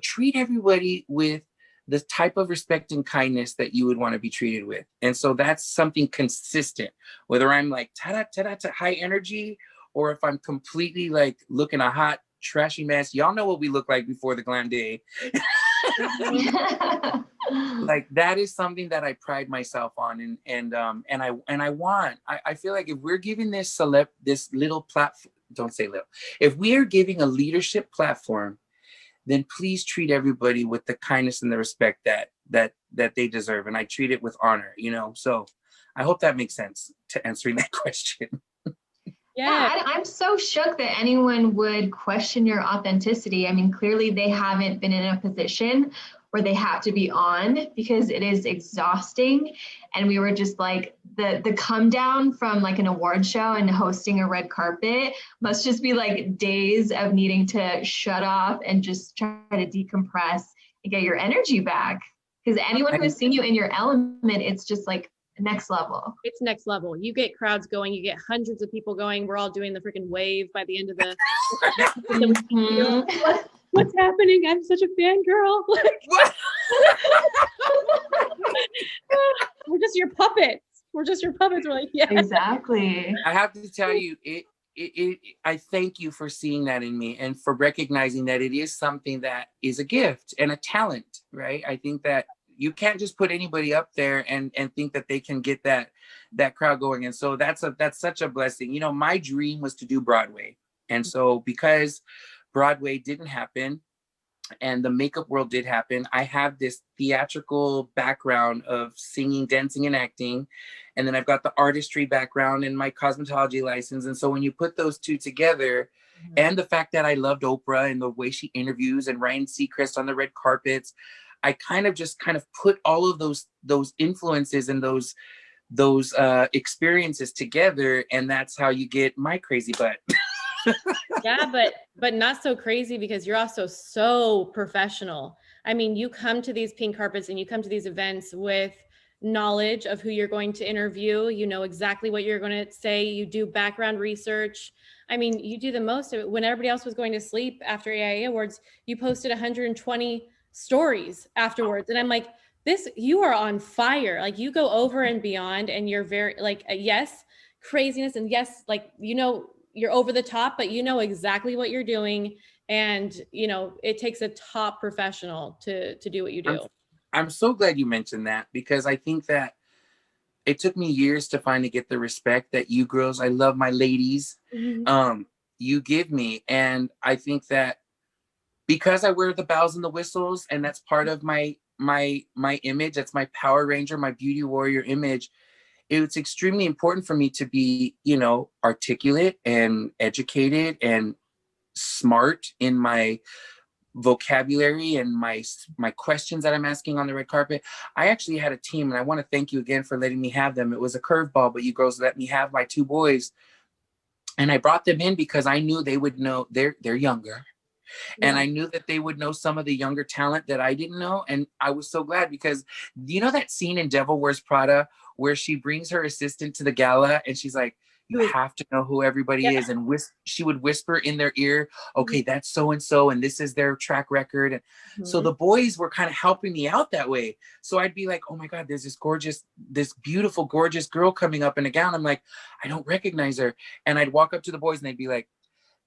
Treat everybody with the type of respect and kindness that you would want to be treated with. And so that's something consistent, whether I'm like high energy, or if I'm completely like looking a hot, trashy mess. Y'all know what we look like before the glam day. Like that is something that I pride myself on. I feel like if we're giving this little platform, don't say little, if we are giving a leadership platform, then please treat everybody with the kindness and the respect that they deserve. And I treat it with honor, you know? So I hope that makes sense to answering that question. Yeah, I'm so shook that anyone would question your authenticity. I mean, clearly they haven't been in a position where they have to be on, because it is exhausting. And we were just like, the come down from like an award show and hosting a red carpet must just be like days of needing to shut off and just try to decompress and get your energy back. Because anyone who has seen you in your element, it's just like next level. It's next level. You get crowds going, you get hundreds of people going. We're all doing the freaking wave by the end of the what's happening? I'm such a fangirl. Like, we're just your puppets. We're just your puppets. We're like, yeah. Exactly. I have to tell you, I thank you for seeing that in me and for recognizing that it is something that is a gift and a talent, right? I think that you can't just put anybody up there and think that they can get that crowd going. And so that's such a blessing. You know, my dream was to do Broadway. And so because Broadway didn't happen and the makeup world did happen, I have this theatrical background of singing, dancing, and acting. And then I've got the artistry background and my cosmetology license. And so when you put those two together, and the fact that I loved Oprah and the way she interviews and Ryan Seacrest on the red carpets, I kind of put all of those influences and those experiences together. And that's how you get my crazy butt. Yeah, but not so crazy, because you're also so professional. I mean, you come to these pink carpets and you come to these events with knowledge of who you're going to interview. You know exactly what you're going to say. You do background research. I mean, you do the most of it. When everybody else was going to sleep after AIA Awards, you posted 120 stories afterwards. And I'm like, you are on fire. Like, you go over and beyond, and you're very like, yes, craziness. And yes, like, you know, you're over the top, but you know exactly what you're doing. And, you know, it takes a top professional to do what you do. I'm so glad you mentioned that, because I think that it took me years to finally get the respect that you girls, I love my ladies, you give me. And I think that because I wear the bells and the whistles, and that's part of my image, that's my Power Ranger, my beauty warrior image, it's extremely important for me to be, you know, articulate and educated and smart in my vocabulary and my questions that I'm asking on the red carpet. I actually had a team, and I want to thank you again for letting me have them. It was a curveball, but you girls let me have my two boys, and I brought them in because I knew they would know. They're younger, And I knew that they would know some of the younger talent that I didn't know. And I was so glad because you know that scene in Devil Wears Prada where she brings her assistant to the gala and she's like, you have to know who everybody is. And she would whisper in their ear, okay, that's so-and-so, and this is their track record. And so the boys were kind of helping me out that way. So I'd be like, oh my God, there's this beautiful, gorgeous girl coming up in a gown. I'm like, I don't recognize her. And I'd walk up to the boys and they'd be like,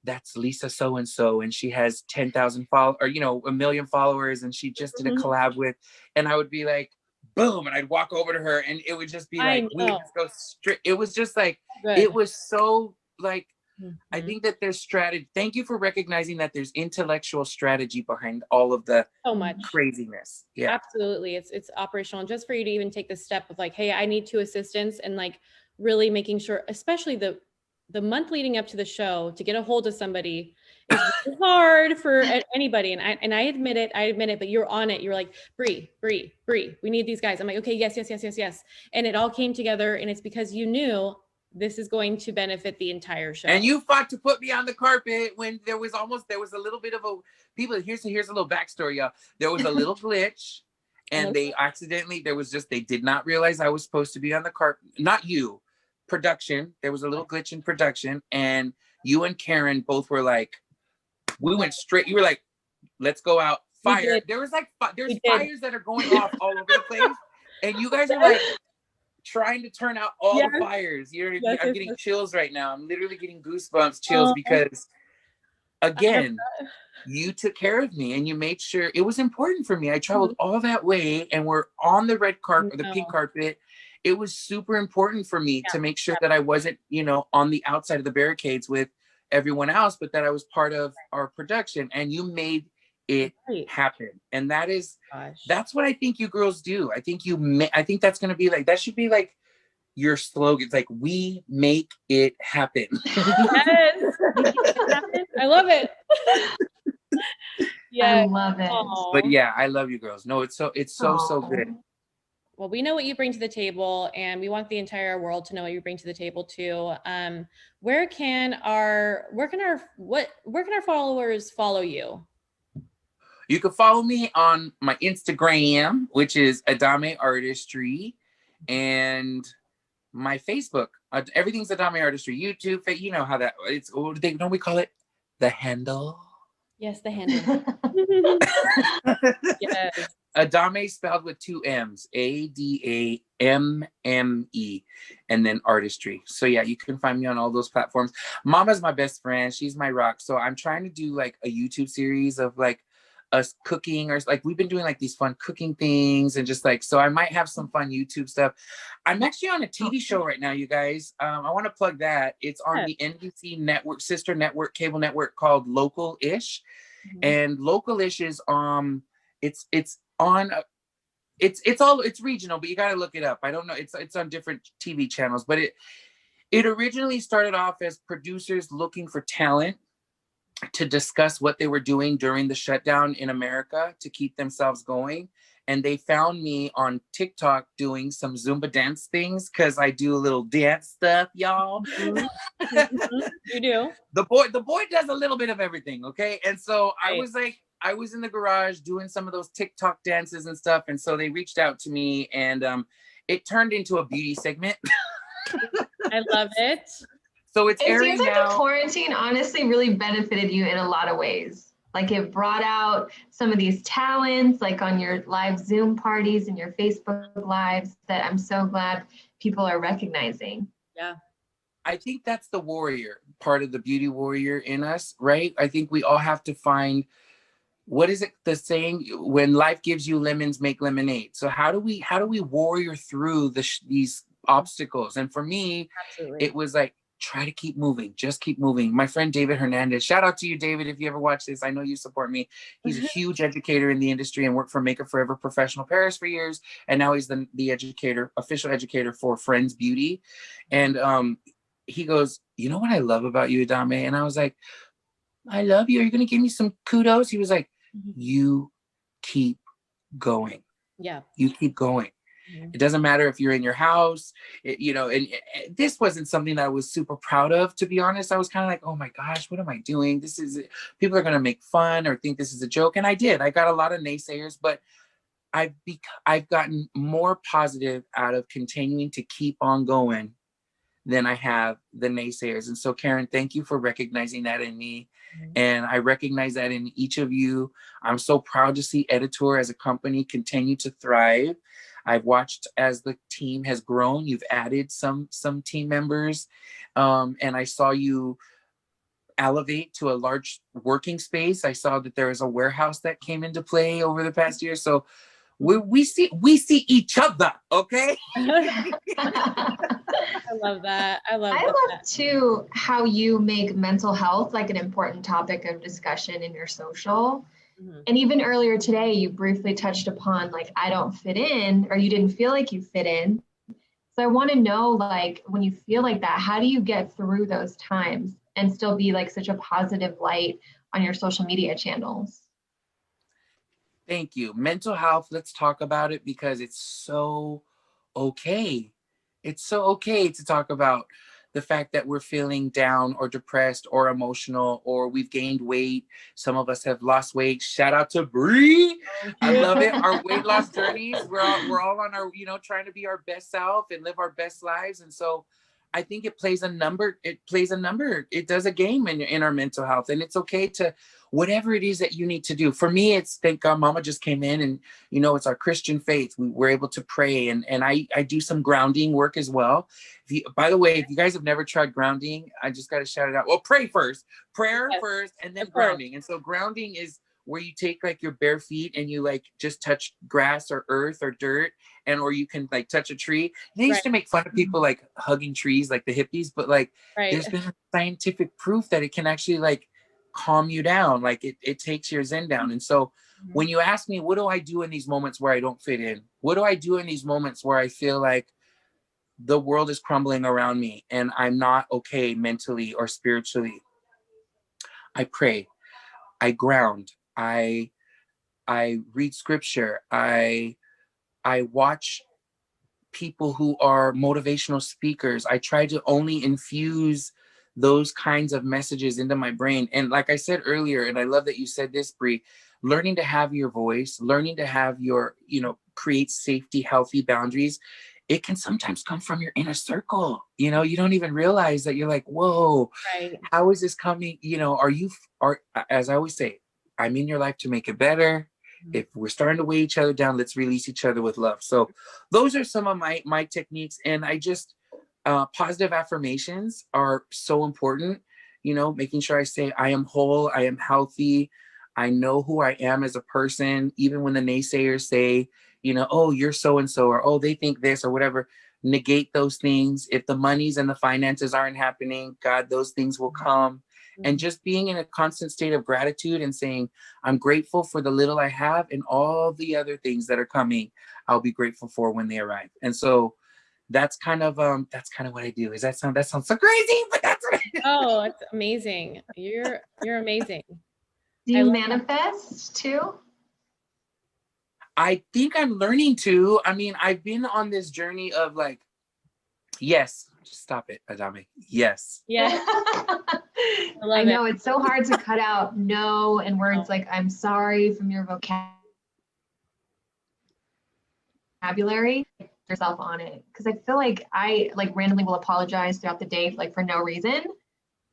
that's Lisa so-and-so. And she has 10,000 followers, or, 1 million followers. And she just did a collab with, and I would be like, boom, and I'd walk over to her and it would just be like, we would just go straight. It was just like, it was so like, I think that there's strategy. Thank you for recognizing that there's intellectual strategy behind all of the craziness. Yeah, absolutely. It's operational. And just for you to even take the step of like, hey, I need 2 assistants, and like really making sure, especially the month leading up to the show, to get a hold of somebody is really hard for anybody. And I admit it, but you're on it. You're like, Bree, we need these guys. I'm like, okay, yes. And it all came together, and it's because you knew this is going to benefit the entire show. And you fought to put me on the carpet when there was a little bit of here's a little backstory, y'all. There was a little glitch and they did not realize I was supposed to be on the carpet. Not you, production. There was a little glitch in production, and you and Karen both were like, we went straight. You were like, let's go out. Fire. There was like, there's fires that are going off all over the place. And you guys are like trying to turn out all the fires. I'm getting chills right now. I'm literally getting goosebumps, chills, because again, you took care of me and you made sure it was important for me. I traveled all that way and we're on the red carpet, or the pink carpet. It was super important for me to make sure that I wasn't, on the outside of the barricades with everyone else, but that I was part of our production, and you made it happen. And that's what I think you girls do. I think that's going to be like, that should be like your slogan. It's like, we make it happen. Yes. I love it. Yeah, I love it. But yeah, I love you girls. No, it's so good. Well, we know what you bring to the table, and we want the entire world to know what you bring to the table too. Where can our followers follow you? You can follow me on my Instagram, which is Adamme Artistry, and my Facebook. Everything's Adamme Artistry. YouTube, you know how that it's. Don't we call it the handle? Yes, the handle. Yes. Adamme spelled with 2 M's, Adamme, and then Artistry. So yeah, you can find me on all those platforms. Mama's my best friend. She's my rock. So I'm trying to do like a YouTube series of like us cooking, or like we've been doing like these fun cooking things, and just like, so I might have some fun YouTube stuff. I'm actually on a TV show right now, you guys. I want to plug that. It's on the NBC network, sister network, cable network, called Local-ish. And Local-ish is it's regional, but you got to look it up. I don't know. It's on different TV channels, but it originally started off as producers looking for talent to discuss what they were doing during the shutdown in America to keep themselves going. And they found me on TikTok doing some Zumba dance things, because I do a little dance stuff, y'all. You do. The boy does a little bit of everything, okay? And so I was in the garage doing some of those TikTok dances and stuff. And so they reached out to me, and it turned into a beauty segment. I love it. So it seems like the quarantine honestly really benefited you in a lot of ways. Like, it brought out some of these talents, like on your live Zoom parties and your Facebook lives, that I'm so glad people are recognizing. Yeah. I think that's the warrior part of the beauty warrior in us, right? I think we all have to find, what is it, the saying, when life gives you lemons, make lemonade. So how do we warrior through these obstacles? And for me, it was like, try to keep moving, just keep moving. My friend David Hernandez, shout out to you, David, if you ever watch this. I know you support me. He's a huge educator in the industry and worked for Make Up Forever Professional Paris for years. And now he's the official educator for Friends Beauty. And he goes, you know what I love about you, Adamme? And I was like, I love you. Are you going to give me some kudos? He was like, you keep going. Yeah. You keep going. It doesn't matter if you're in your house, you know, and this wasn't something that I was super proud of, to be honest. I was kind of like, oh my gosh, what am I doing? People are going to make fun or think this is a joke. And I got a lot of naysayers, but I've gotten more positive out of continuing to keep on going than I have the naysayers. And so, Karen, thank you for recognizing that in me. And I recognize that in each of you. I'm so proud to see Editor as a company continue to thrive. I've watched as the team has grown. You've added some team members, and I saw you elevate to a large working space. I saw that there was a warehouse that came into play over the past year. So we see each other, okay? I love that. I love too how you make mental health like an important topic of discussion in your social. And even earlier today, you briefly touched upon like, I don't fit in, or you didn't feel like you fit in. So I want to know, like, when you feel like that, how do you get through those times and still be like such a positive light on your social media channels? Thank you. Mental health, let's talk about it, because it's so okay. It's so okay to talk about the fact that we're feeling down or depressed or emotional, or we've gained weight. Some of us have lost weight. Shout out to Bree. I love it. Our weight loss journeys, we're all on our, you know, trying to be our best self and live our best lives. And so I think it plays a number. It does a game in our mental health. And it's okay to, whatever it is that you need to do. For me, it's, thank God Mama just came in, and, you know, it's our Christian faith. We're able to pray, and I do some grounding work as well. By the way, if you guys have never tried grounding, I just got to shout it out. Well, prayer first, and then grounding. And so grounding is where you take like your bare feet and you like just touch grass or earth or dirt, or you can like touch a tree. They used to make fun of people like hugging trees, like the hippies, but like there's been scientific proof that it can actually like calm you down. Like it takes your zen down. And so when you ask me, what do I do in these moments where I don't fit in? What do I do in these moments where I feel like the world is crumbling around me and I'm not okay mentally or spiritually? I pray, I ground, I read scripture, I watch people who are motivational speakers. I try to only infuse those kinds of messages into my brain. And like I said earlier, and I love that you said this, Bree, learning to have your voice, learning to have your, you know, create safety, healthy boundaries. It can sometimes come from your inner circle. You know, you don't even realize that you're like, whoa, how is this coming? You know, as I always say, I'm in your life to make it better. If we're starting to weigh each other down, let's release each other with love. So those are some of my techniques. And I just, positive affirmations are so important, you know, making sure I say, I am whole, I am healthy. I know who I am as a person, even when the naysayers say, you know, oh, you're so-and-so, or, oh, they think this or whatever. Negate those things. If the monies and the finances aren't happening, God, those things will come. And just being in a constant state of gratitude and saying, I'm grateful for the little I have, and all the other things that are coming, I'll be grateful for when they arrive. And so that's kind of what I do. That sounds so crazy, but that's what I do. Oh, it's amazing. You're amazing. Do you manifest too? I think I'm learning to. I mean, I've been on this journey of like, yes, stop it, Adamme. Yes. Yeah. I know it's so hard to cut out no and words like I'm sorry from your vocabulary. Yourself on it, because I feel like I like randomly will apologize throughout the day like for no reason.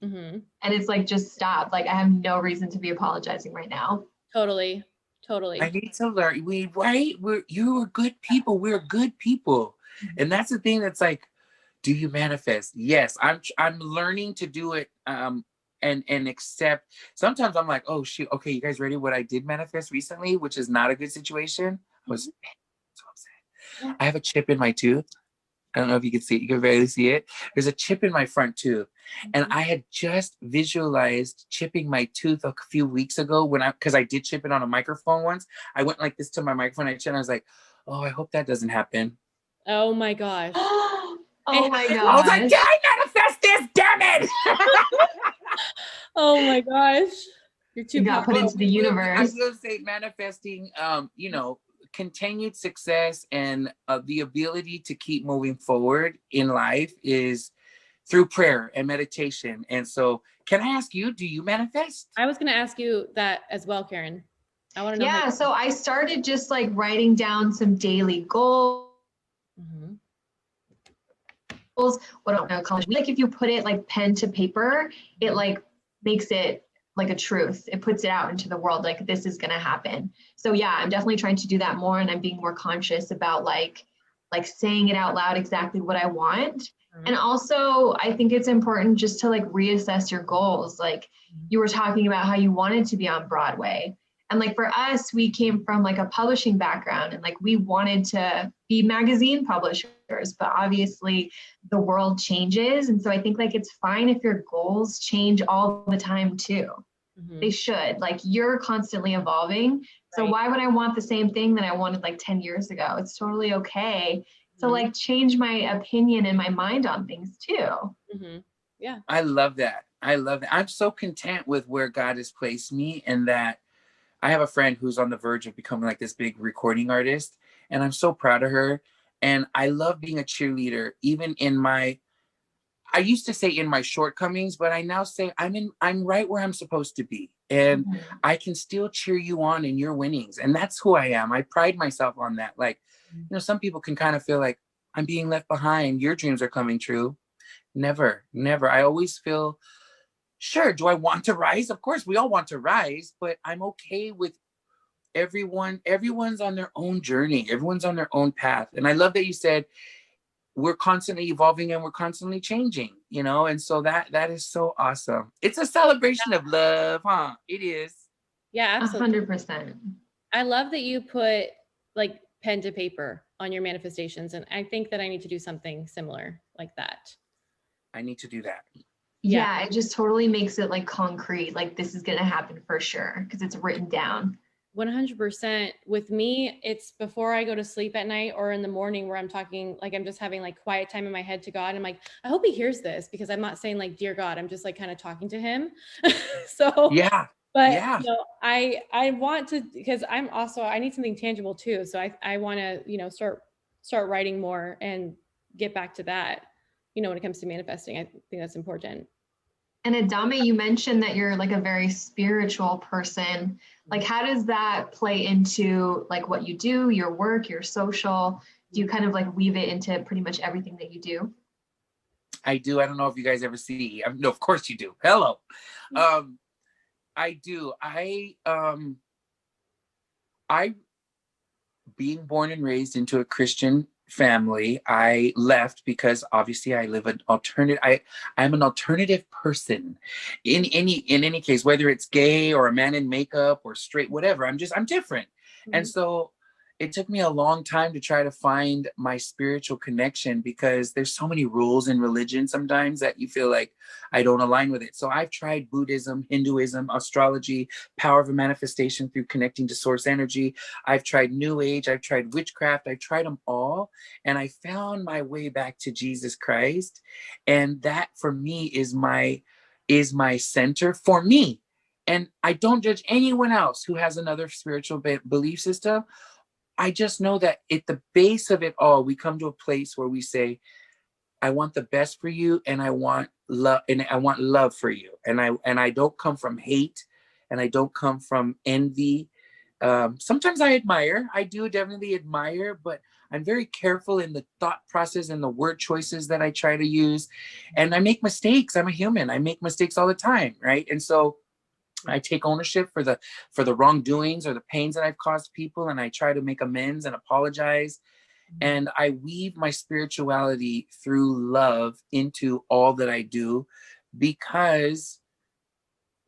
And it's like, just stop. Like, I have no reason to be apologizing right now. Totally. I need to learn. You are good people. We're good people. And that's the thing that's like, do you manifest? Yes, I'm learning to do it and accept. Sometimes I'm like, oh shoot, okay, you guys ready? What I did manifest recently, which is not a good situation, was so upset. I have a chip in my tooth. I don't know if you can see it. You can barely see it. There's a chip in my front tooth. And I had just visualized chipping my tooth a few weeks ago because I did chip it on a microphone once. I went like this to my microphone. I was like, oh, I hope that doesn't happen. Oh my gosh. Oh my gosh. I was like, can I manifest this? Damn it. Oh my gosh. You're too got put into the universe. I will say manifesting, you know, continued success and the ability to keep moving forward in life is through prayer and meditation. And so can I ask you, do you manifest? I was going to ask you that as well, Karen. I want to know. Yeah. So I started just like writing down some daily goals. Mm-hmm. What I don't know, like if you put it like pen to paper, it like makes it like a truth. It puts it out into the world, like this is gonna happen. So yeah, I'm definitely trying to do that more, and I'm being more conscious about like saying it out loud exactly what I want. Mm-hmm. And also I think it's important just to like reassess your goals. Like you were talking about how you wanted to be on Broadway. And like for us, we came from like a publishing background, and like we wanted to be magazine publishers, but obviously the world changes. And so I think like it's fine if your goals change all the time too. Mm-hmm. They should. Like you're constantly evolving. So why would I want the same thing that I wanted like 10 years ago? It's totally okay to like change my opinion and my mind on things too. Mm-hmm. Yeah. I love that. I love that. I'm so content with where God has placed me, and that I have a friend who's on the verge of becoming like this big recording artist, and I'm so proud of her. And I love being a cheerleader, even in I used to say in my shortcomings, but I now say I'm right where I'm supposed to be. And I can still cheer you on in your winnings. And that's who I am. I pride myself on that. Like, you know, some people can kind of feel like I'm being left behind. Your dreams are coming true. Never, never. I always feel, sure, do I want to rise? Of course, we all want to rise, but I'm okay with everyone's on their own journey. Everyone's on their own path. And I love that you said we're constantly evolving and we're constantly changing, you know? And so that is so awesome. It's a celebration of love, huh? It is. Yeah, absolutely. 100%. I love that you put like pen to paper on your manifestations. And I think that I need to do something similar like that. I need to do that. Yeah, it just totally makes it like concrete, like this is going to happen for sure because it's written down. 100%. With me, it's before I go to sleep at night or in the morning where I'm talking, like I'm just having like quiet time in my head to God. I'm like, I hope he hears this, because I'm not saying like, dear God, I'm just like kind of talking to him. So yeah. But yeah. You know, I want to, because I need something tangible too. So I want to, you know, start writing more and get back to that, you know, when it comes to manifesting. I think that's important. And Adamme, you mentioned that you're like a very spiritual person. Like, how does that play into like what you do, your work, your social? Do you kind of like weave it into pretty much everything that you do? I do. I don't know if you guys ever see. No, of course you do. Hello. I do. I being born and raised into a Christian family, I left because obviously I live an alternative. I'm an alternative person. In any case, whether it's gay or a man in makeup or straight, whatever. I'm different. Mm-hmm. And so it took me a long time to try to find my spiritual connection, because there's so many rules in religion sometimes that you feel like I don't align with it. So I've tried Buddhism, Hinduism, astrology, power of a manifestation through connecting to source energy. I've tried New Age. I've tried witchcraft. I've tried them all. And I found my way back to Jesus Christ. And that for me is my center for me. And I don't judge anyone else who has another spiritual belief system. I just know that at the base of it all, we come to a place where we say, I want the best for you, and I want love, and I want love for you. And I don't come from hate, and I don't come from envy. Sometimes I do definitely admire, but I'm very careful in the thought process and the word choices that I try to use. And I make mistakes. I'm a human. I make mistakes all the time, right? And so I take ownership for the wrongdoings or the pains that I've caused people, and I try to make amends and apologize. And I weave my spirituality through love into all that I do, because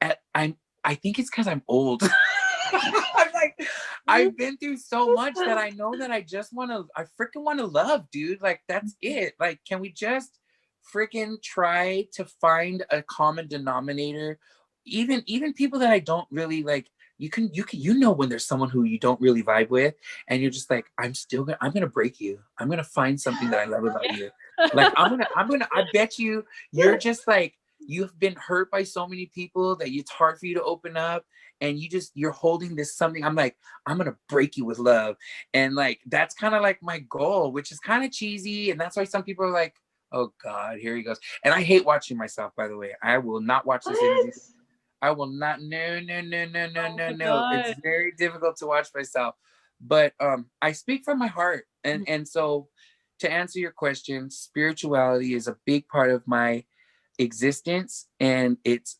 I think it's because I'm old. I'm like, I've been through so much that I know that I freaking want to love, dude. Like, that's it. Like, can we just freaking try to find a common denominator? Even people that I don't really like, you know when there's someone who you don't really vibe with, and you're just like, I'm gonna break you. I'm gonna find something that I love about you. Like I bet you're just like, you've been hurt by so many people that it's hard for you to open up, and you're holding this something. I'm like, I'm gonna break you with love. And like, that's kind of like my goal, which is kind of cheesy. And that's why some people are like, oh God, here he goes. And I hate watching myself, by the way. I will not watch this interview. I will not. No. It's very difficult to watch myself. But I speak from my heart. And so to answer your question, spirituality is a big part of my existence, and it's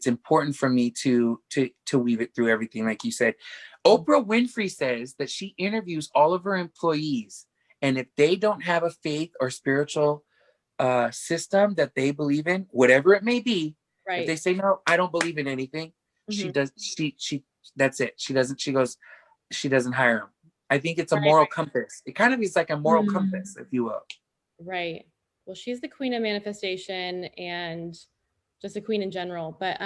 important for me to weave it through everything. Like you said, Oprah Winfrey says that she interviews all of her employees, and if they don't have a faith or spiritual system that they believe in, whatever it may be, if they say, no, I don't believe in anything, she that's it. She doesn't hire them. I think it's a moral compass. It kind of is like a moral compass, if you will. Right. Well, she's the queen of manifestation and just a queen in general. But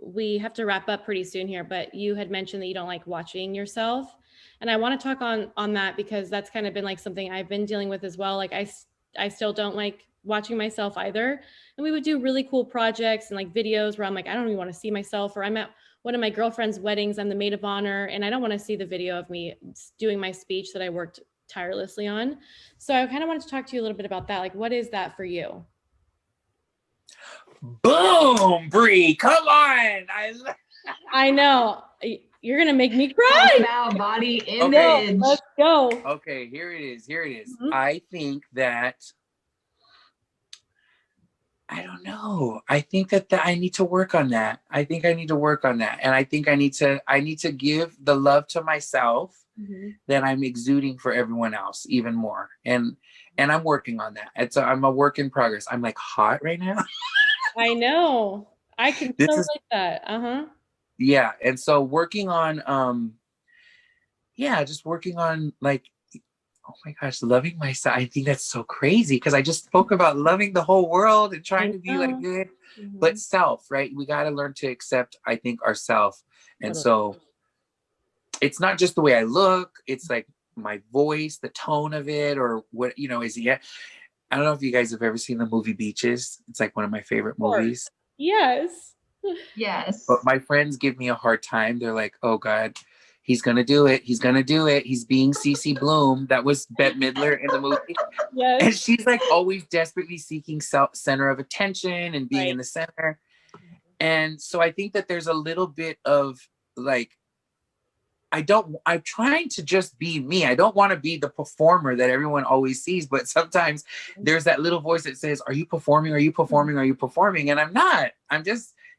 we have to wrap up pretty soon here, but you had mentioned that you don't like watching yourself. And I want to talk on that, because that's kind of been like something I've been dealing with as well. Like I still don't like watching myself either. And we would do really cool projects and like videos where I'm like, I don't even want to see myself, or I'm at one of my girlfriend's weddings, I'm the maid of honor, and I don't want to see the video of me doing my speech that I worked tirelessly on. So I kind of wanted to talk to you a little bit about that. Like, what is that for you? Boom, Bree, come on. I know. You're going to make me cry. Now, body image. Okay, let's go. Okay, here it is. Mm-hmm. I think that, I don't know. I think that I need to work on that. And I think I need to give the love to myself that I'm exuding for everyone else even more. And I'm working on that. I'm a work in progress. I'm like hot right now. I know. I can feel like that. Yeah. And so working on, just working on like, oh my gosh, loving myself. I think that's so crazy, because I just spoke about loving the whole world and trying to be like good, but self, right? We got to learn to accept, I think, ourself. And so it's not just the way I look, it's like my voice, the tone of it, or what, is it? I don't know if you guys have ever seen the movie Beaches. It's like one of my favorite movies. Yes. But my friends give me a hard time. They're like, oh God, he's going to do it. He's being Cece Bloom. That was Bette Midler in the movie. Yes. And she's like always desperately seeking center of attention and being in the center. And so I think that there's a little bit of like, I'm trying to just be me. I don't want to be the performer that everyone always sees, but sometimes there's that little voice that says, are you performing? Are you performing? Are you performing? And I'm not.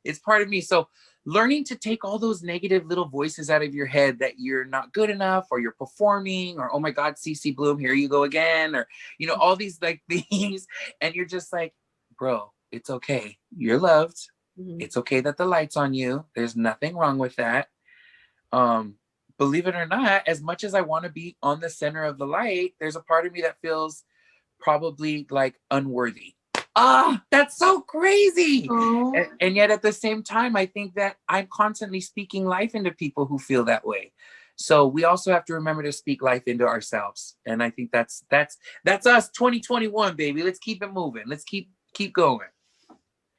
It's part of me. So learning to take all those negative little voices out of your head that you're not good enough, or you're performing, or, oh my God, Cece Bloom, here you go again. Or, all these like things. And you're just like, bro, it's okay. You're loved. It's okay that the light's on you. There's nothing wrong with that. Believe it or not, as much as I want to be on the center of the light, there's a part of me that feels probably like unworthy. That's so crazy. And yet at the same time, I think that I'm constantly speaking life into people who feel that way. So we also have to remember to speak life into ourselves. And I think that's us, 2021, baby. Let's keep it moving. Let's keep going.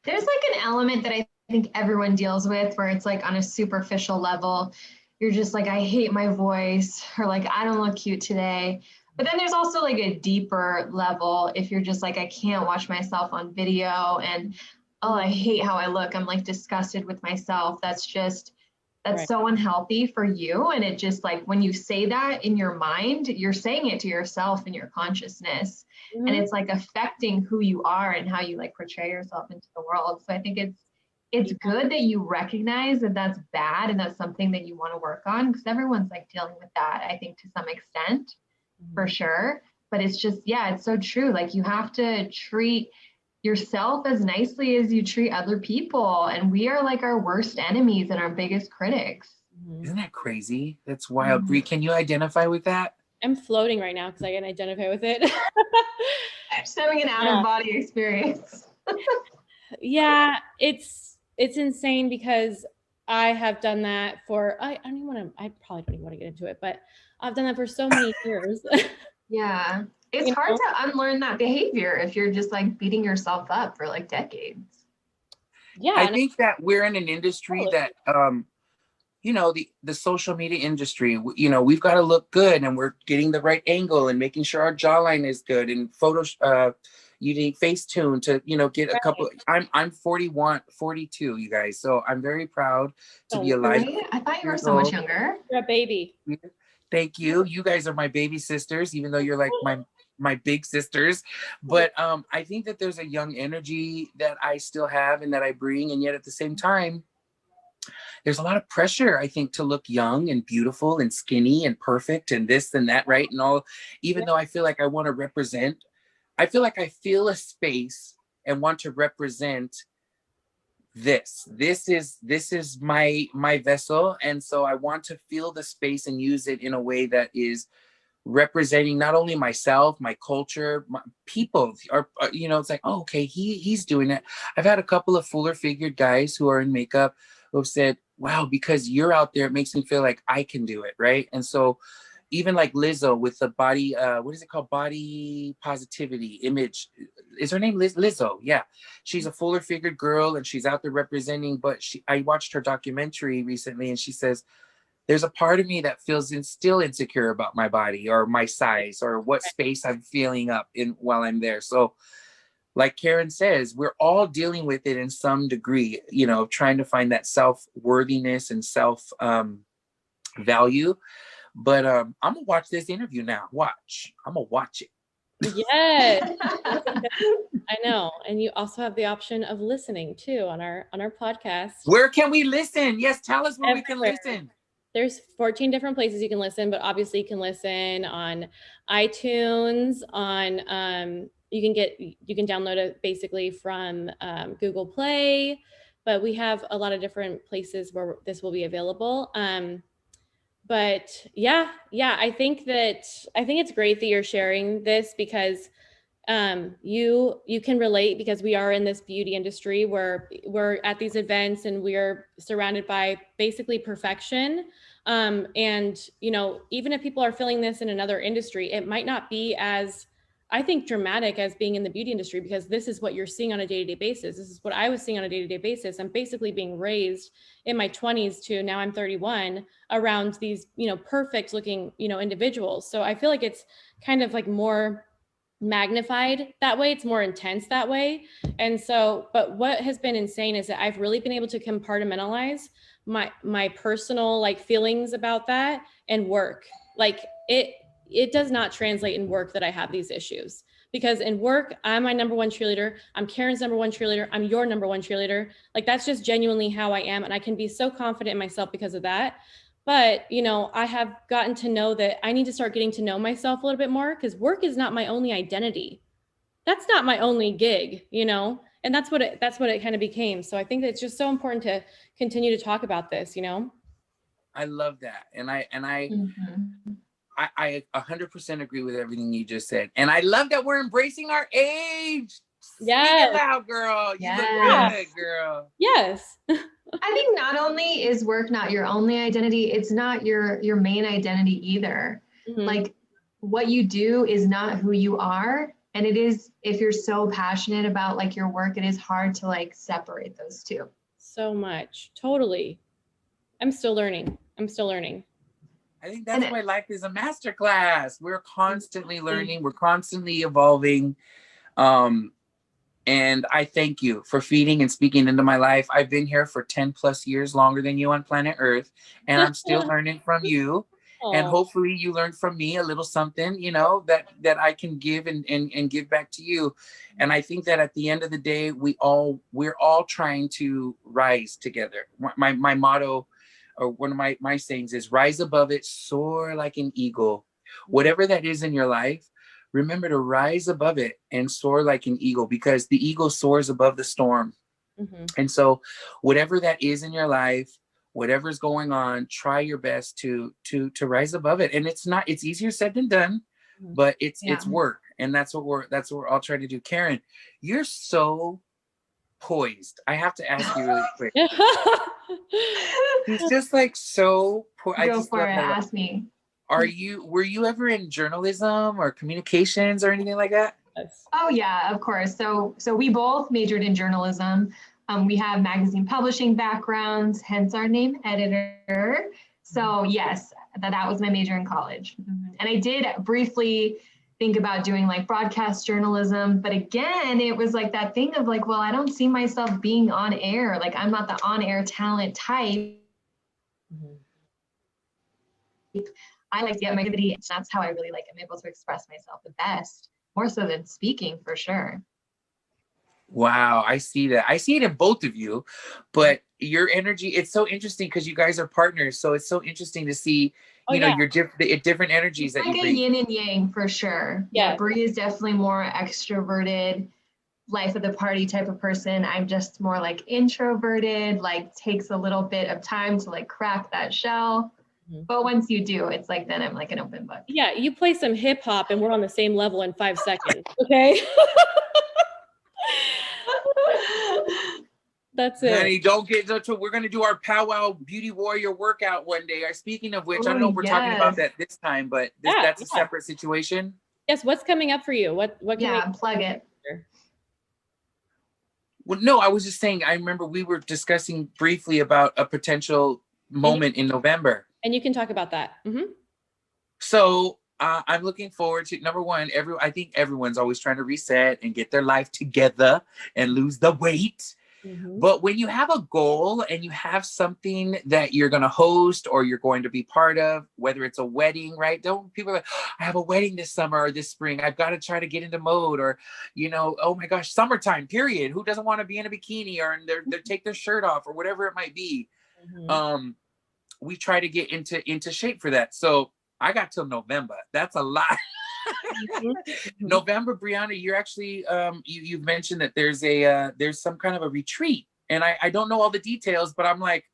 There's like an element that I think everyone deals with where it's like on a superficial level. You're just like, I hate my voice, or like, I don't look cute today. But then there's also like a deeper level if you're just like, I can't watch myself on video, and I hate how I look. I'm like disgusted with myself. That's so unhealthy for you. And it just like, when you say that in your mind, you're saying it to yourself in your consciousness. And it's like affecting who you are and how you like portray yourself into the world. So I think it's good that you recognize that that's bad and that's something that you want to work on, because everyone's like dealing with that, I think, to some extent, for sure. But it's just, it's so true. Like, you have to treat yourself as nicely as you treat other people. And we are like our worst enemies and our biggest critics. Isn't that crazy? That's wild. Bree, can you identify with that? I'm floating right now because I can identify with it. I'm just having an out-of-body experience. Yeah, it's insane, because I have done that for, I probably don't even want to get into it, but I've done that for so many years. It's hard to unlearn that behavior if you're just like beating yourself up for like decades. Yeah. I think that we're in an industry Totally. that, you know, the social media industry, you know, we've got to look good, and we're getting the right angle and making sure our jawline is good, and you need Facetune to, you know, get a couple. I'm 41, 42, you guys. So I'm very proud to be alive. Really? I thought you were Years so much old. younger. You're a baby. Thank you. You guys are my baby sisters, even though you're like my big sisters. But I think that there's a young energy that I still have and that I bring, and yet at the same time, there's a lot of pressure, I think, to look young and beautiful and skinny and perfect and this and that, right? And all, even though I feel like I want to represent, I feel like I feel a space and want to represent this. This is my vessel. And so I want to feel the space and use it in a way that is representing not only myself, my culture, my people, or you know, it's like, oh, okay, he's doing it. I've had a couple of fuller figured guys who are in makeup who have said, wow, because you're out there, it makes me feel like I can do it, right? And so even like Lizzo with the body, what is it called? Body positivity image. Is her name Lizzo? Yeah. She's a fuller figured girl and she's out there representing, but I watched her documentary recently, and she says, there's a part of me that feels still insecure about my body or my size or what space I'm feeling up in while I'm there. So like Karen says, we're all dealing with it in some degree, you know, trying to find that self-worthiness and self-value. But I'm gonna watch this interview now. I'm gonna watch it. Yes. I know. And you also have the option of listening too on our podcast. Where can we listen? Yes, tell us where Everywhere. we can listen. There's 14 different places you can listen, but obviously you can listen on iTunes, on you can download it basically from Google Play, but we have a lot of different places where this will be available. But yeah, I think it's great that you're sharing this because you can relate, because we are in this beauty industry where we're at these events and we're surrounded by basically perfection. And, you know, even if people are feeling this in another industry, it might not be as, I think, dramatic as being in the beauty industry, because this is what you're seeing on a day-to-day basis. This is what I was seeing on a day-to-day basis. I'm basically being raised in my 20s to now I'm 31 around these, you know, perfect looking, you know, individuals. So I feel like it's kind of like more magnified that way. It's more intense that way. And so, but what has been insane is that I've really been able to compartmentalize my personal like feelings about that and work. Like it does not translate in work that I have these issues, because in work, I'm my number one cheerleader. I'm Karen's number one cheerleader. I'm your number one cheerleader. Like that's just genuinely how I am. And I can be so confident in myself because of that. But, you know, I have gotten to know that I need to start getting to know myself a little bit more, because work is not my only identity. That's not my only gig, you know, and that's what it kind of became. So I think that it's just so important to continue to talk about this, you know? I love that. And I Mm-hmm. I 100% agree with everything you just said. And I love that we're embracing our age. Yes. Speak it loud, girl. You look good, girl. Yes. I think not only is work not your only identity, it's not your main identity either. Mhm. Like what you do is not who you are. And it is, if you're so passionate about like your work, it is hard to like separate those two. So much. Totally. I'm still learning. I think that's why life is a masterclass. We're constantly learning. We're constantly evolving. And I thank you for feeding and speaking into my life. I've been here for 10 plus years, longer than you on planet Earth, and I'm still learning from you. And hopefully you learned from me a little something, you know, that I can give and give back to you. And I think that at the end of the day, we're all trying to rise together. My motto, or one of my sayings, is rise above it, soar like an eagle. Whatever that is in your life, remember to rise above it and soar like an eagle, because the eagle soars above the storm. Mm-hmm. And so whatever that is in your life, whatever's going on, try your best to rise above it. And it's easier said than done, but it's work. And that's what we're all trying to do. Karen, you're so poised. I have to ask you really quick. He's just like so poised. Go for it. Ask me. Were you ever in journalism or communications or anything like that? Oh yeah, of course. So we both majored in journalism. We have magazine publishing backgrounds, hence our name, editor. So yes, that was my major in college. And I did briefly think about doing like broadcast journalism, but again, it was like that thing of like, well, I don't see myself being on air. Like I'm not the on-air talent type. I like to get my activity. That's how I really like am able to express myself the best, more so than speaking for sure. Wow, I see that. I see it in both of you, but your energy, it's so interesting because you guys are partners. So it's so interesting to see, you know, your different energies It's that like you a bring. yin and yang for sure. Yeah, Bree is definitely more extroverted, life of the party type of person. I'm just more like introverted, like takes a little bit of time to like crack that shell. But once you do, it's like, then I'm like an open book. Yeah, you play some hip hop and we're on the same level in 5 seconds. Okay. That's it. Honey, don't get into it. We're going to do our powwow beauty warrior workout one day. Speaking of which, I don't know if we're talking about that this time, but that's a separate situation. Yes. What's coming up for you? What can plug it. Well, no, I was just saying, I remember we were discussing briefly about a potential moment in November. And you can talk about that. So I'm looking forward to, number one, I think everyone's always trying to reset and get their life together and lose the weight. But when you have a goal and you have something that you're going to host or you're going to be part of, whether it's a wedding, right? People are like, oh, I have a wedding this summer or this spring. I've got to try to get into mode, or, you know, oh my gosh, summertime period. Who doesn't want to be in a bikini or they take their shirt off or whatever it might be? We try to get into shape for that. So I got till November. That's a lot. November, Brianna, you're actually you've mentioned that there's some kind of a retreat, and I don't know all the details, but I'm like,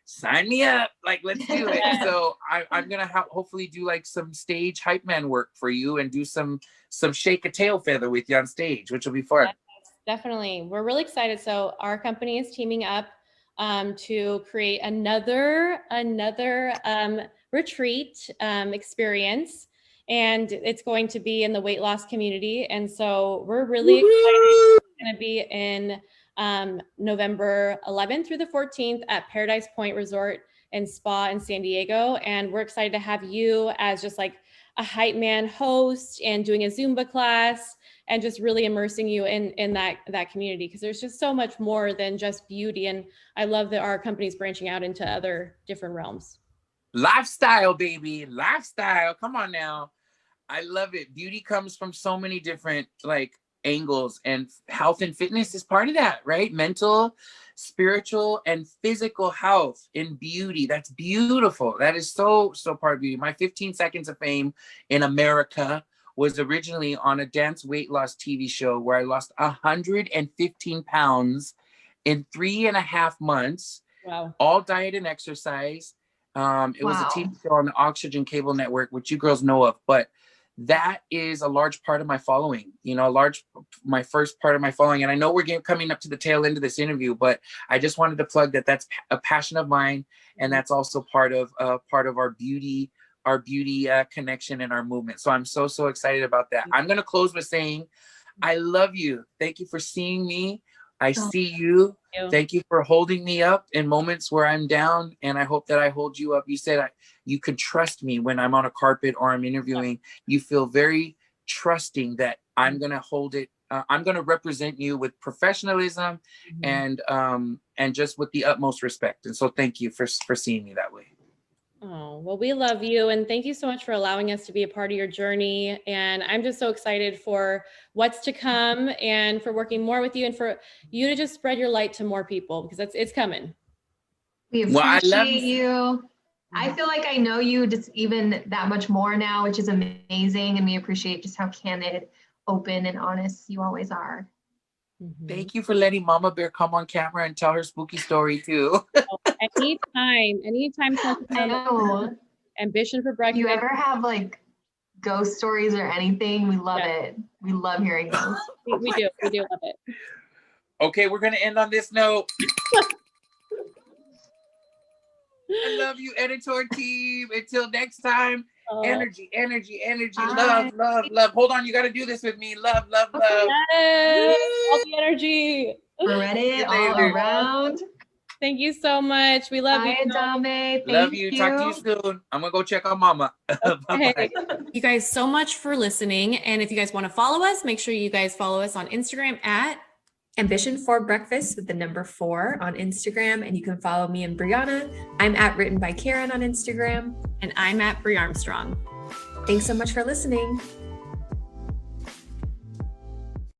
sign me up, like let's do it. So I'm gonna hopefully do like some stage hype man work for you and do some shake a tail feather with you on stage, which will be fun. Yes, definitely, we're really excited. So our company is teaming up to create another retreat experience. And it's going to be in the weight loss community. And so we're really excited. It's going to be in November 11th through the 14th at Paradise Point Resort and Spa in San Diego. And we're excited to have you as just like a hype man host and doing a Zumba class and just really immersing you in that community. Because there's just so much more than just beauty. And I love that our company's branching out into other different realms. Lifestyle, baby, lifestyle. Come on now. I love it. Beauty comes from so many different like angles, and health and fitness is part of that, right? Mental, spiritual, and physical health in beauty. That's beautiful. That is so part of beauty. My 15 Seconds of Fame in America was originally on a dance weight loss TV show where I lost 115 pounds in 3.5 months. Wow. All diet and exercise. It was a TV show on the Oxygen Cable Network, which you girls know of, but that is a large part of my following, you know, my first part of my following. And I know we're coming up to the tail end of this interview, but I just wanted to plug that's a passion of mine. And that's also part of our beauty connection and our movement. So I'm so excited about that. I'm going to close with saying, I love you. Thank you for seeing me. I see you. Thank you for holding me up in moments where I'm down. And I hope that I hold you up. You said you could trust me when I'm on a carpet or I'm interviewing. You feel very trusting that I'm going to hold it. I'm going to represent you with professionalism and just with the utmost respect. And so thank you for seeing me that way. Oh, well, we love you. And thank you so much for allowing us to be a part of your journey. And I'm just so excited for what's to come and for working more with you and for you to just spread your light to more people, because it's coming. We appreciate you. I feel like I know you just even that much more now, which is amazing. And we appreciate just how candid, open, and honest you always are. Thank you for letting Mama Bear come on camera and tell her spooky story too. Anytime. I know. Ambition for breakfast. Do you ever have like ghost stories or anything? We love it. We love hearing those. We do love it. Okay, we're gonna end on this note. I love you, editor team. Until next time, energy, love. Hold on, you got to do this with me. Love. Yes. All the energy. Spread it all around. Thank you so much. We love Bye, you. Adamme. Love you. Talk to you soon. I'm gonna go check on mama. Okay. Bye-bye. You guys so much for listening. And if you guys want to follow us, make sure you guys follow us on Instagram at Ambition for Breakfast with the number 4 on Instagram. And you can follow me and Brianna. I'm at Written by Karen on Instagram. and I'm at Brie Armstrong. Thanks so much for listening.